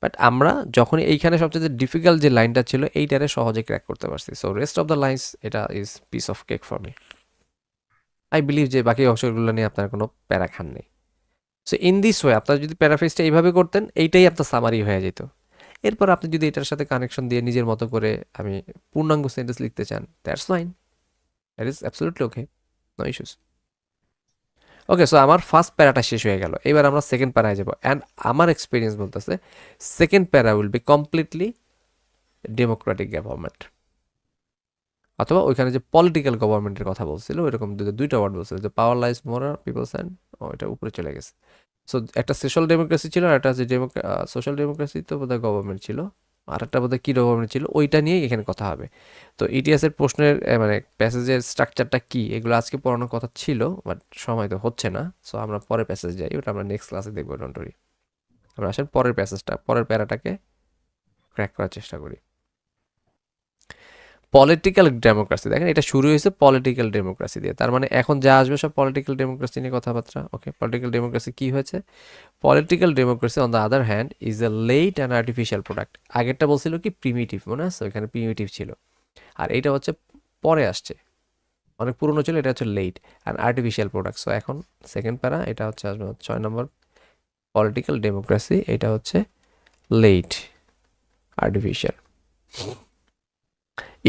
বাট আমরা যখন এইখানে সবচেয়ে ডিফিকাল্ট যে লাইনটা ছিল, এইটারে সহজে ক্র্যাক করতে পারছি। So rest of the lines, এটা is piece of cake for me. I believe যে বাকি অংশগুলো নিয়ে আপনার কোনো প্যারা খান নেই। সো ইন দিস ওয়ে আপনারা যদি প্যারাফ্রেজটা এইভাবে করতেন, এইটাই আপনার সামারি হয়ে যেত। এরপর আপনি যদি এটার সাথে কানেকশন দিয়ে নিজের মতো করে আমি পূর্ণাঙ্গ সেন্টেন্স লিখতে চান, that's fine, that is absolutely okay, no issues. Okay, so আমার ফার্স্ট প্যারাটা শেষ হয়ে গেল। এবার আমরা সেকেন্ড প্যারায় যাবো। অ্যান্ড আমার এক্সপিরিয়েন্স বলতেছে সেকেন্ড প্যারা will be completely Democratic government, অথবা ওইখানে যে পলিটিক্যাল গভর্নমেন্টের কথা বলছিল ওইরকম দুইটা ওয়ার্ড বলছিল, যে পাওয়ার লাইজ মোর পিপলস অ্যান্ড ওইটা উপরে চলে গেছে। সো একটা সোশ্যাল ডেমোক্রেসি ছিল, আর একটা হচ্ছে সোশ্যাল ডেমোক্রেসি তো বোধহয় গভর্নমেন্ট ছিল, আর একটা বোধহয় কী গভর্নমেন্ট ছিল, ওইটা নিয়েই এখানে কথা হবে। তো ইটিএসের প্রশ্নের মানে প্যাসেজের স্ট্রাকচারটা কী এগুলো আজকে পড়ানোর কথা ছিল, বাট সময় তো হচ্ছে না। সো আমরা পরের প্যাসেজ যাই, ওটা আমরা নেক্সট ক্লাসে দেখবো, ডোন্ট ওয়ারি। আমরা আসেন পরের প্যাসেজটা, পরের প্যারাটাকে ক্র্যাক করার চেষ্টা করি। পলিটিক্যাল ডেমোক্রেসি, দেখেন এটা শুরু হয়েছে পলিটিক্যাল ডেমোক্রেসি দিয়ে, তার মানে এখন যা আসবে সব পলিটিক্যাল ডেমোক্রেসি নিয়ে কথাবার্তা। ওকে, পলিটিক্যাল ডেমোক্রেসি কি হয়েছে? Political democracy on the other hand is a late and artificial product. আগেরটা বলছিল কি প্রিমিটিভ, মনে আছে? ওইখানে প্রিমিটিভ ছিল, আর এটা হচ্ছে পরে আসছে, অনেক পুরনো ছিল, এটা হচ্ছে late and artificial product. So এখন সেকেন্ড প্যারা, এটা হচ্ছে আসবে 6 নম্বর, পলিটিক্যাল ডেমোক্রেসি, এটা হচ্ছে late artificial.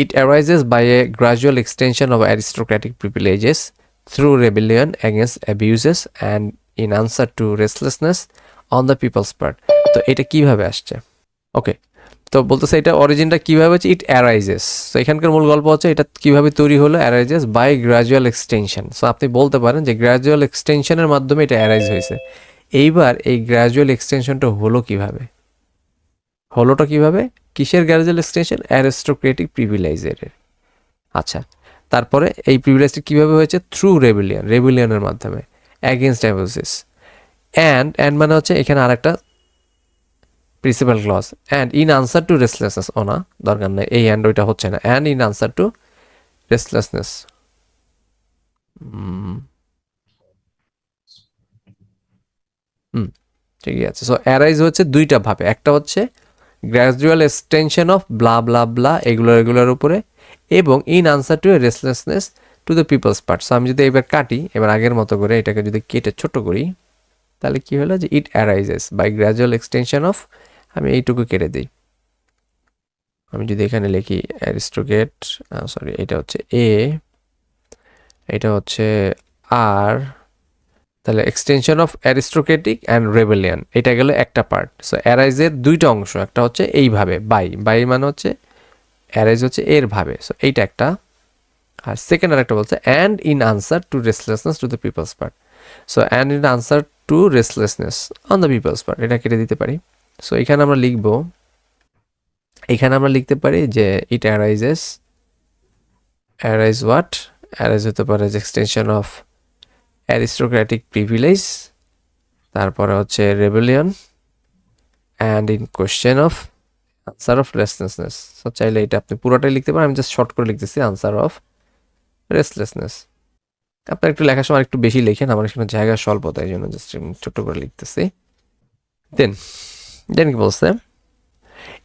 It arises by a gradual extension of aristocratic privileges through rebellion against abuses and in answer to restlessness on the people's part. তো এটা কিভাবে আসছে? ওকে, তো বলতেছে এটা অরিজিনটা কিভাবে হচ্ছে, ইট অ্যারাইজেস। তো এখানকার মূল গল্প হচ্ছে এটা কিভাবে তৈরি হলো, arises by gradual extension. So আপনি বলতে পারেন যে গ্রাজুয়াল এক্সটেনশনের মাধ্যমে এটা অ্যারাইজ হয়েছে। এইবার এই গ্রাজুয়াল এক্সটেনশনটা হলো কিভাবে? হলোটা কিভাবে? কিসের গ্রাজুয়াল এক্সটেনশন? অ্যারিস্টোক্রেটিক প্রিভিলেজের। আচ্ছা, তারপরে এই প্রিভিলেজটা কিভাবে হয়েছে? থ্রু রেবিলিয়ন, রেবিলিয়নের মাধ্যমে, অ্যাগেনস্ট অ্যাবিউসেস। অ্যান্ড মানে হচ্ছে এখানে আরেকটা principal clause, and in answer to restlessness. ও না, দরকার নেই, এই অ্যান্ড ওইটা হচ্ছে না, and in answer to restlessness. ঠিকই আছে। সো অ্যারাইজ হচ্ছে দুইটা ভাবে, একটা হচ্ছে gradual extension of blah blah blah এগুলোর উপরে, এবং in answer to a restlessness to the people's part. So আমি যদি এবার কাটি, এবার আগের মতো করে এটাকে যদি কেটে ছোট করি, তাহলে কি হলো যে it arises by gradual extension of, আমি এইটুকু কেটে দিই, আমি যদি এখানে লিখি অ্যারিস্টোক্রেট, সরি এটা হচ্ছে এ, এটা হচ্ছে আর, তাহলে extension of aristocratic and rebellion, এটা গেল একটা পার্ট। সো অ্যারাইজের দুইটা অংশ, একটা হচ্ছে এইভাবে বাই মানে হচ্ছে অ্যারাইজ হচ্ছে এর ভাবে, সো এইটা একটা, আর সেকেন্ড আর একটা বলছে and in answer to restlessness to the people's part. So and in answer to restlessness on the people's part, এটা কেটে দিতে পারি। সো এখানে আমরা লিখবো, এখানে আমরা লিখতে পারি যে ইট অ্যারাইজ হোয়াট? অ্যারাইজ হতে পারে যে এক্সটেনশন অফ অ্যারিস্টোক্রেটিক প্রিভিলেজ, তারপরে হচ্ছে rebellion, and in question of answer of restlessness. So চাইলে এটা আপনি পুরোটাই লিখতে পারেন, আমি জাস্ট শর্ট করে লিখতেছি আনসার অফ রেস্টলেসনেস। আপনার একটু লেখার সময় একটু বেশি লেখেন, আমার এখানে জায়গা স্বল্প, তাই জন্য জাস্ট ছোট্ট করে লিখতেছি। দেন কি বলছে?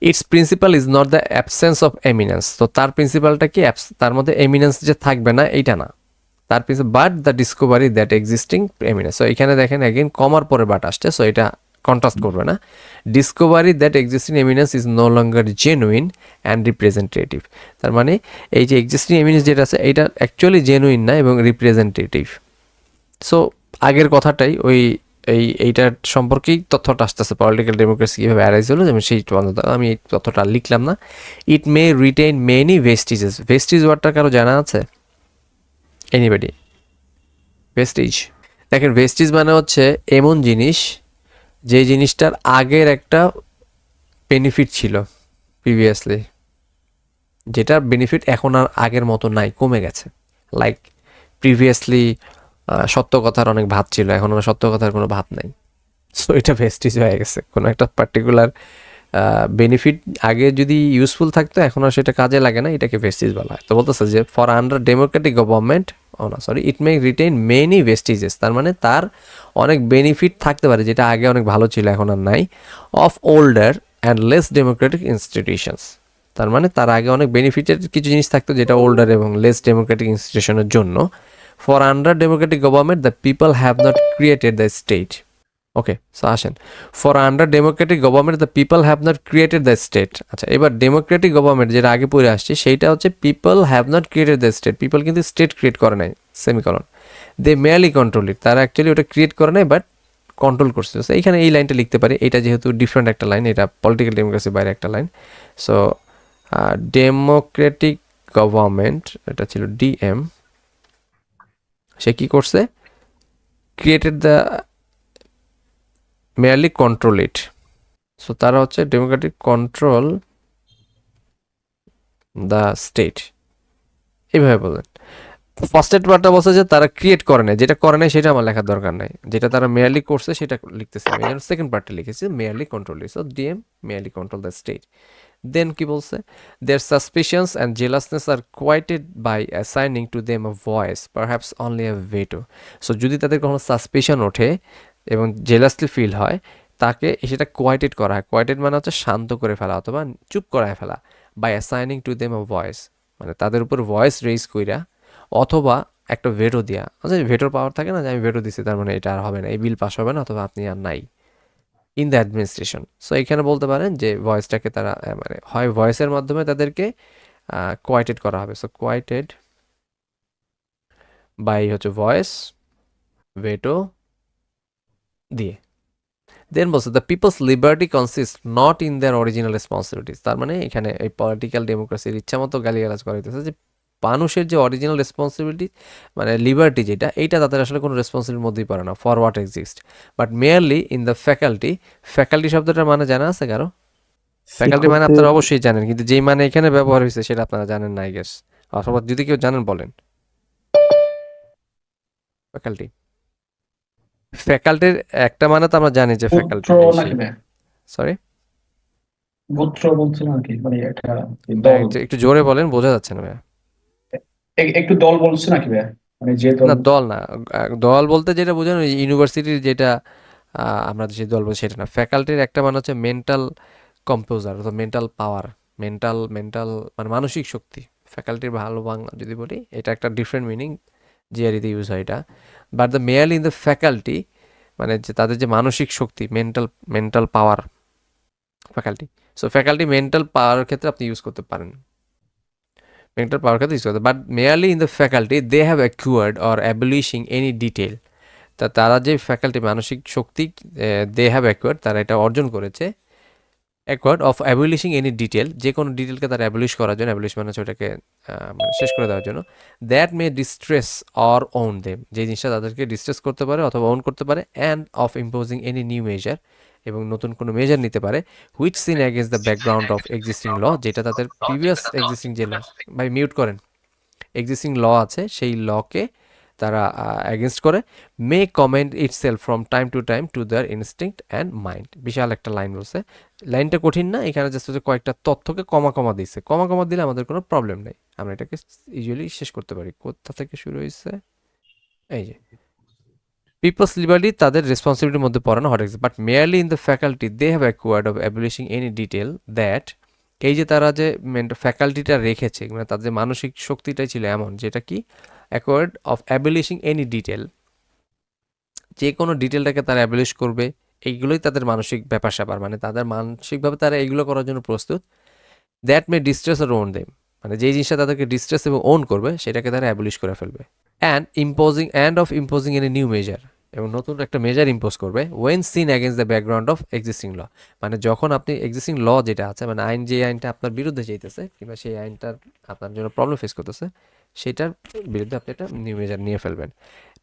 It's principal is not the absence of eminence. তো তার প্রিন্সিপালটা কি? তার মধ্যে এমিনেন্স যে থাকবে না এইটা না, তার principal but the Discovery that existing eminence. So এখানে দেখেন অ্যাগেন কমার পরে বাট আসছে, সো এটা কন্ট্রাস্ট করবে না। Discovery that existing eminence is no longer genuine and representative. তার মানে এই যে এক্সিস্টিং এমিনেন্স যেটা আছে এটা অ্যাকচুয়ালি জেনুইন না এবং রিপ্রেজেন্টেটিভ। সো আগের কথাটাই এইটার সম্পর্কেই তথ্যটা আসতেছে, পলিটিক্যাল ডেমোক্রেসি কীভাবে অ্যারাইজ হলো, যেমন সেই আমি এই তথ্যটা লিখলাম না। ইট মে রিটেইন মেনি ভেস্টিজেস। ভেস্টিজ ওয়ার্ডটা কারো জানা আছে? এনিবডি? ভেস্টিজ, দেখেন ভেস্টিজ মানে হচ্ছে এমন জিনিস যে জিনিসটার আগের একটা বেনিফিট ছিল প্রিভিয়াসলি, যেটার বেনিফিট এখন আর আগের মতো নাই, কমে গেছে। লাইক প্রিভিয়াসলি সত্য কথার অনেক ভাত ছিল, এখন আর সত্য কথার কোনো ভাত নাই। সো এটা ভেস্টিজ হয়ে গেছে, কোনো একটা পার্টিকুলার বেনিফিট আগে যদি ইউজফুল থাকতো এখন আর সেটা কাজে লাগে না, এটাকে ভেস্টিজ বলা হয়। তো বলতেছে যে for under democratic government, it may retain many vestiges, তার মানে তার অনেক বেনিফিট থাকতে পারে যেটা আগে অনেক ভালো ছিল এখন আর নাই, of older and less Democratic institutions. তার মানে তার আগে অনেক বেনিফিটের কিছু জিনিস থাকতো যেটা ওল্ডার এবং লেস ডেমোক্রেটিক ইনস্টিটিউশনের জন্য। For under democratic government the people have not created the state. Okay, so আসেন, for under democratic government the people have not created the state. আচ্ছা, এবার ডেমোক্রেটিক গভর্নমেন্ট যেটা আগে পড়ে আসছে সেইটা হচ্ছে people have not created the state, people কিন্তু স্টেট ক্রিয়েট করে নাই, semicolon, they merely control it, তারা অ্যাকচুয়ালি ওটা ক্রিয়েট করে নাই বাট কন্ট্রোল করছে। So, এইখানে এই লাইনটা লিখতে পারি, এটা যেহেতু ডিফারেন্ট একটা লাইন, এটা পলিটিক্যাল ডেমোক্রেসির বাইরে একটা লাইন। সো ডেমোক্রেটিক গভর্নমেন্ট, এটা ছিল ডিএম, সে কি করছে, created the merely control it. So তারা হচ্ছে ডেমোক্রেটিক কন্ট্রোল দ্য স্টেট, এইভাবে বলেন। ফার্স্টের পার্টটা বলছে যে তারা ক্রিয়েট করে নাই, যেটা করে নাই সেটা আমার লেখার দরকার নাই, যেটা তারা মেয়ারলি করছে সেটা লিখতেছি আমি। এই সেকেন্ড পার্টটা লিখেছি merely control it, so DM merely control the state. Then কি বলছে, their suspicions and jealousness are quieted by assigning to them a voice perhaps only a veto. So যদি তাদের কখনো সাসপিশন ওঠে এবং জেলাসলি ফিল হয়, তাকে সেটা কোয়াইটেড করা হয়। কোয়াইটেড মানে হচ্ছে শান্ত করে ফেলা অথবা চুপ করায় ফেলা, by assigning to them a voice, মানে তাদের উপর ভয়েস রেইজ কইরা অথবা একটা ভেটো দিয়া। আচ্ছা, ভেটোর পাওয়ার থাকে না যে আমি ভেটো দিচ্ছি তার মানে এটা আর হবে না, এই বিল পাস হবে না অথবা আপনি আর নাই ইন দ্য অ্যাডমিনিস্ট্রেশন। সো এখানে বলতে পারেন যে ভয়েসটাকে তারা মানে হয় ভয়েসের মাধ্যমে তাদেরকে কোয়াইটেড করা হবে। সো কোয়াইটেড বাই হচ্ছে ভয়েস, ভেটো দিয়ে। দেন বলছে the people's liberty consist not in their original responsibilities. তার মানে এখানে এই পলিটিক্যাল ডেমোক্রেসির ইচ্ছা মতো গালিগালাজ করা হইতেছে যে মানুষের যে অরিজিনাল রেসপন্সিবিলিটি মানে লিবার্টি যেটা, এইটা তাদের আসলে কোনো রেসপন্সিবিলিটির মধ্যেই পড়ে না, for what exist, but merely in the faculty. Faculty শব্দটার মানে জানা আছে কারো? ফ্যাকাল্টি মানে আপনারা শিক্ষকদের অবশ্যই জানেন, কিন্তু যেই মানে এখানে ব্যবহার হয়েছে সেটা আপনারা জানেন না, আই গেস। অথবা যদি কেউ জানেন বলেন। ফ্যাকাল্টি, ফ্যাকাল্টির একটা মানে তো আমরা জানি যে গোত্র ফ্যাকাল্টি, নাকি ভাই? সরি গোত্র বলছিলাম আর কি, মানে একটা দল, একটু জোরে বলেন, বোঝা যাচ্ছে না ভাইয়া। একটু দল বলছে নাকি ভাই? মানে যে দল। না দল না, দল বলতে যেটা বোঝানো ইউনিভার্সিটির যেটা আমরা যে দল বলছি সেটা না। ফ্যাকাল্টির একটা মানে হচ্ছে মেন্টাল কম্পোজার অথবা মেন্টাল পাওয়ার, মেন্টাল মেন্টাল মানে মানসিক শক্তি। ফ্যাকাল্টির ভালো বাংলা যদি বলি, এটা একটা ডিফারেন্ট মিনিং, জিআরিতে ইউজ হয় এটা। But the merely in the faculty মানে যে তাদের যে মানসিক শক্তি, মেন্টাল মেন্টাল পাওয়ার, ফ্যাকাল্টি। সো ফ্যাকাল্টি মেন্টাল পাওয়ারের ক্ষেত্রে আপনি ইউজ করতে পারেন, মেন্টাল পাওয়ার ক্ষেত্রে ইউজ করতে, but merely in the faculty they have acquired or abolishing any detail. তা তারা যে ফ্যাকাল্টি মানসিক শক্তি দে হ্যাভ অ্যাকুয়ার্ড, তারা এটা অর্জন করেছে, acquired of abolishing any detail, যে কোনো ডিটেলকে তারা অ্যাবলিশ করার জন্য, অ্যাবলিশ মানে হচ্ছে ওটাকে মানে শেষ করে দেওয়ার জন্য, that may distress or own them, যে জিনিসটা তাদেরকে ডিস্ট্রেস করতে পারে অথবা ওন করতে পারে, and of imposing any new measure, এবং নতুন কোনো মেজার নিতে পারে, which seen against the background of existing law, যেটা তাদের প্রিভিয়াস এক্সিস্টিং যে ল, ভাই মিউট করেন, এক্সিস্টিং ল আছে সেই লকে তারা অ্যাগেনস্ট করে, may comment itself from time to time to their instinct and mind. বিশাল একটা লাইন বলছে, লাইনটা কঠিন না, এখানে জাস্ট হচ্ছে কয়েকটা তথ্যকে কমা কমা দিচ্ছে, কমা কমা দিলে আমাদের কোনো প্রবলেম নেই, আমরা এটাকে ইউজুয়ালি শেষ করতে পারি। কোথা থেকে শুরু হয়েছে, এই যে পিপলস লিবার্টি তাদের রেসপন্সিবিলিটির মধ্যে পড়ে না, হট এক্স, but merely in the faculty they have acquired of abolishing any detail that, এই যে তারা যে ফ্যাকাল্টিটা রেখেছে মানে তাদের যে মানসিক শক্তিটাই ছিল এমন, যেটা কি acquired of abolishing any detail, যে কোনো ডিটেলটাকে তারা অ্যাবলিশ করবে, এইগুলোই তাদের মানসিক ব্যাপার স্যাপার, মানে তাদের মানসিকভাবে তারা এইগুলো করার জন্য প্রস্তুত। That may distress or own them, মানে যেই জিনিসটা তাদেরকে ডিস্ট্রেস এবং ওন করবে সেটাকে তারা অ্যাবলিশ করে ফেলবে। And of imposing any new measure, এবং নতুন একটা মেজার ইম্পোজ করবে, when seen against the background of existing law, মানে যখন আপনি এক্সিস্টিং ল যেটা আছে মানে আইন, যে আইনটা আপনার বিরুদ্ধে চাইতেছে কিংবা সেই আইনটার আপনার জন্য প্রবলেম ফেস করতেছে, সেটার বিরুদ্ধে আপনি একটা নিউ মেজার নিয়ে ফেলবেন।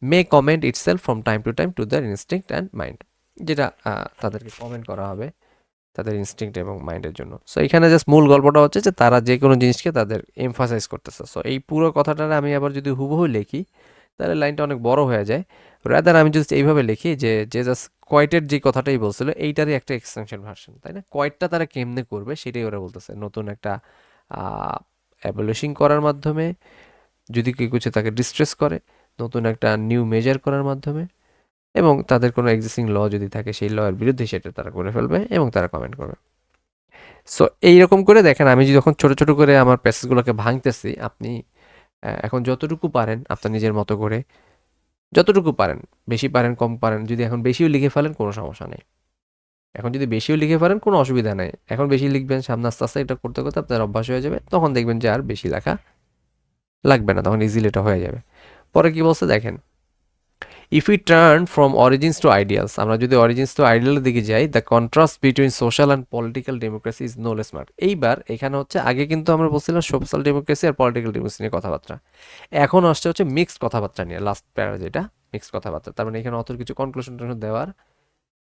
May comment itself from time to their instinct and mind, যেটা তাদেরকে কমেন্ট করা হবে তাদের ইনস্টিংক্ট এবং মাইন্ডের জন্য। সো এখানে জাস্ট মূল গল্পটা হচ্ছে যে তারা যে কোনো জিনিসকে তাদের এমফাসাইজ করতেছে। সো এই পুরো কথাটা আমি আবার যদি হুবহু লিখি তাহলে লাইনটা অনেক বড় হয়ে যায়, রাদার আমি জাস্ট এইভাবে লিখি যে জাস্ট কোয়াইটের যে কথাটাই বলছিল এইটারই একটা এক্সটেনশন ভার্সন, তাই না? কোয়াইটটা তারা কেমনে করবে সেটাই ওরা বলতেছে, নতুন একটা অ্যাবলিশিং করার মাধ্যমে, যদি কেউ কিছু তাকে ডিস্ট্রেস করে, নতুন একটা নিউ মেজার করার মাধ্যমে, এবং তাদের কোনো এক্সিস্টিং ল যদি থাকে সেই লয়ের বিরুদ্ধে সেটা তারা করে ফেলবে এবং তারা কমেন্ট করবে। সো এইরকম করে দেখেন, আমি যখন ছোট ছোট করে আমার প্যাসেজগুলোকে ভাঙতেছি, আপনি এখন যতটুকু পারেন আপনার নিজের মতো করে যতটুকু পারেন, বেশি পারেন কম পারেন, যদি এখন বেশিও লিখে ফেলেন কোনো সমস্যা নেই। এখন যদি বেশিও লিখে ফেলেন কোনো অসুবিধা নেই, এখন বেশি লিখবেন, সামনে আস্তে আস্তে এটা করতে করতে আপনার অভ্যাস হয়ে যাবে, তখন দেখবেন যে আর বেশি লেখা লাগবে না, তখন ইজিলি এটা হয়ে যাবে। পরে কি বলছে দেখেন, if you turn from origins to ideals, আমরা যদি অরিজিনস টু আইডিয়ালের দিকে যাই, the contrast between social and political democracy is no less marked. এইবার এখানে হচ্ছে, আগে কিন্তু আমরা বলছিলাম সোশ্যাল ডেমোক্রেসি আর পলিটিক্যাল ডেমোক্রেসি নিয়ে কথাবার্তা, এখন আসছে হচ্ছে মিক্সড কথাবার্তা নিয়ে, লাস্ট প্যারা যেটা মিক্সড কথাবার্তা, তার মানে এখানে অত কিছু কনক্লুশন দেওয়ার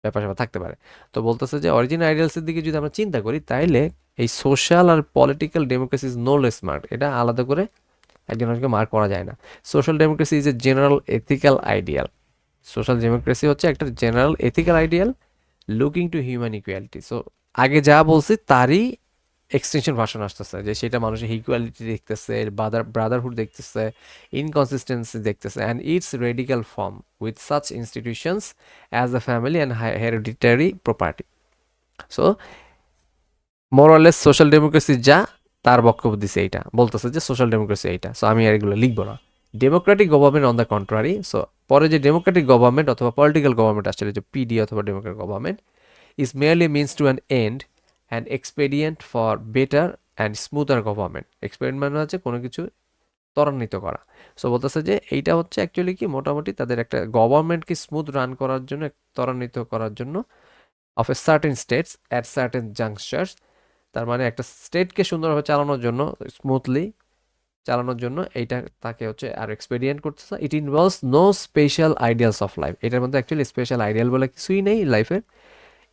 ব্যাপার স্যাপার থাকতে পারে। তো বলতেছে যে অরিজিন আইডিয়ালসের দিকে যদি আমরা চিন্তা করি, তাইলে এই সোশ্যাল আর political democracy is no less marked, এটা আলাদা করে একজন আরেকজনকে মার্ক করা যায় না। Social democracy is a general ethical ideal, social democracy হচ্ছে একটা general ethical ideal looking to human equality. So আগে যা বলছি তারই এক্সটেনশন ভার্সন আসতেছে, যে সেটা মানুষের ইকুয়ালিটি দেখতেছে, ব্রাদারহুড দেখতেছে, ইনকনসিস্টেন্সি দেখতেছে, and its radical form with such institutions as the family and hereditary property. So মোরালেস সোশ্যাল ডেমোক্রেসি যা, তার বক্তব্য দিছে এইটা, বলতেছে যে সোশ্যাল ডেমোক্রেসি এইটা। সো আমি আর এগুলো লিখবো না। Democratic government on the contrary, so পরে যে ডেমোক্রেটিক গভর্নমেন্ট অথবা পলিটিক্যাল গভর্নমেন্ট আসছে, যে পিডি অথবা democratic government, is merely means to an end and expedient for better and smoother government. Experiment মানে হচ্ছে কোনো কিছু ত্বরান্বিত করা। সো বলতেছে যে এইটা হচ্ছে অ্যাকচুয়ালি কি, মোটামুটি তাদের একটা গভর্নমেন্টকে স্মুথ রান করার জন্য, ত্বরান্বিত করার জন্য, of a certain states at certain junctions, তার মানে একটা স্টেটকে সুন্দরভাবে চালানোর জন্য, স্মুথলি চালানোর জন্য এইটা তাকে হচ্ছে আর এক্সপেরিয়েন্ট করতেছে। It involves no special ideals of life, এটার মধ্যে অ্যাকচুয়ালি স্পেশাল আইডিয়াল বলে কিছুই নেই লাইফের।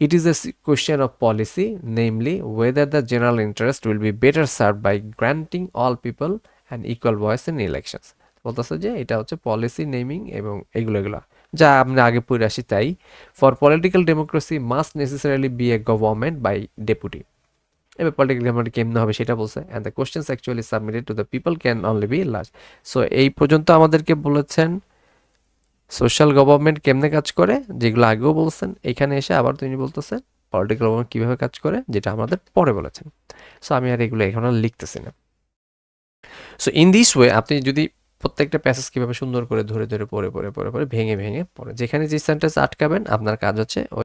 It is a question of policy, namely whether the general interest will be better served by granting all people an equal voice in elections. বলতেছে যে এটা হচ্ছে পলিসি নেমিং এবং এগুলো যা আমরা আগে পড়ে আসি তাই। For political democracy must necessarily be a government by deputy. এবার পলিটিক্যাল গভর্নমেন্ট কেমনে হবে সেটা বলছে, and the questions actually submitted to the people can only be large. So এই পর্যন্ত আমাদেরকে বলেছেন সোশ্যাল গভর্নমেন্ট কেমনে কাজ করে, যেগুলো আগেও বলছেন, এখানে এসে আবার তিনি বলতেছেন পলিটিক্যাল গভর্নমেন্ট কীভাবে কাজ করে, যেটা আমাদের পরে বলেছেন। সো আমি আর এগুলো এখন আর লিখতেছি না। সো ইন দিস ওয়ে আপনি যদি প্রত্যেকটা প্যাসেজ কীভাবে সুন্দর করে ধরে ধরে পড়ে ভেঙে পড়ে, যেখানে যে সেন্টেন্স আটকাবেন আপনার কাজ হচ্ছে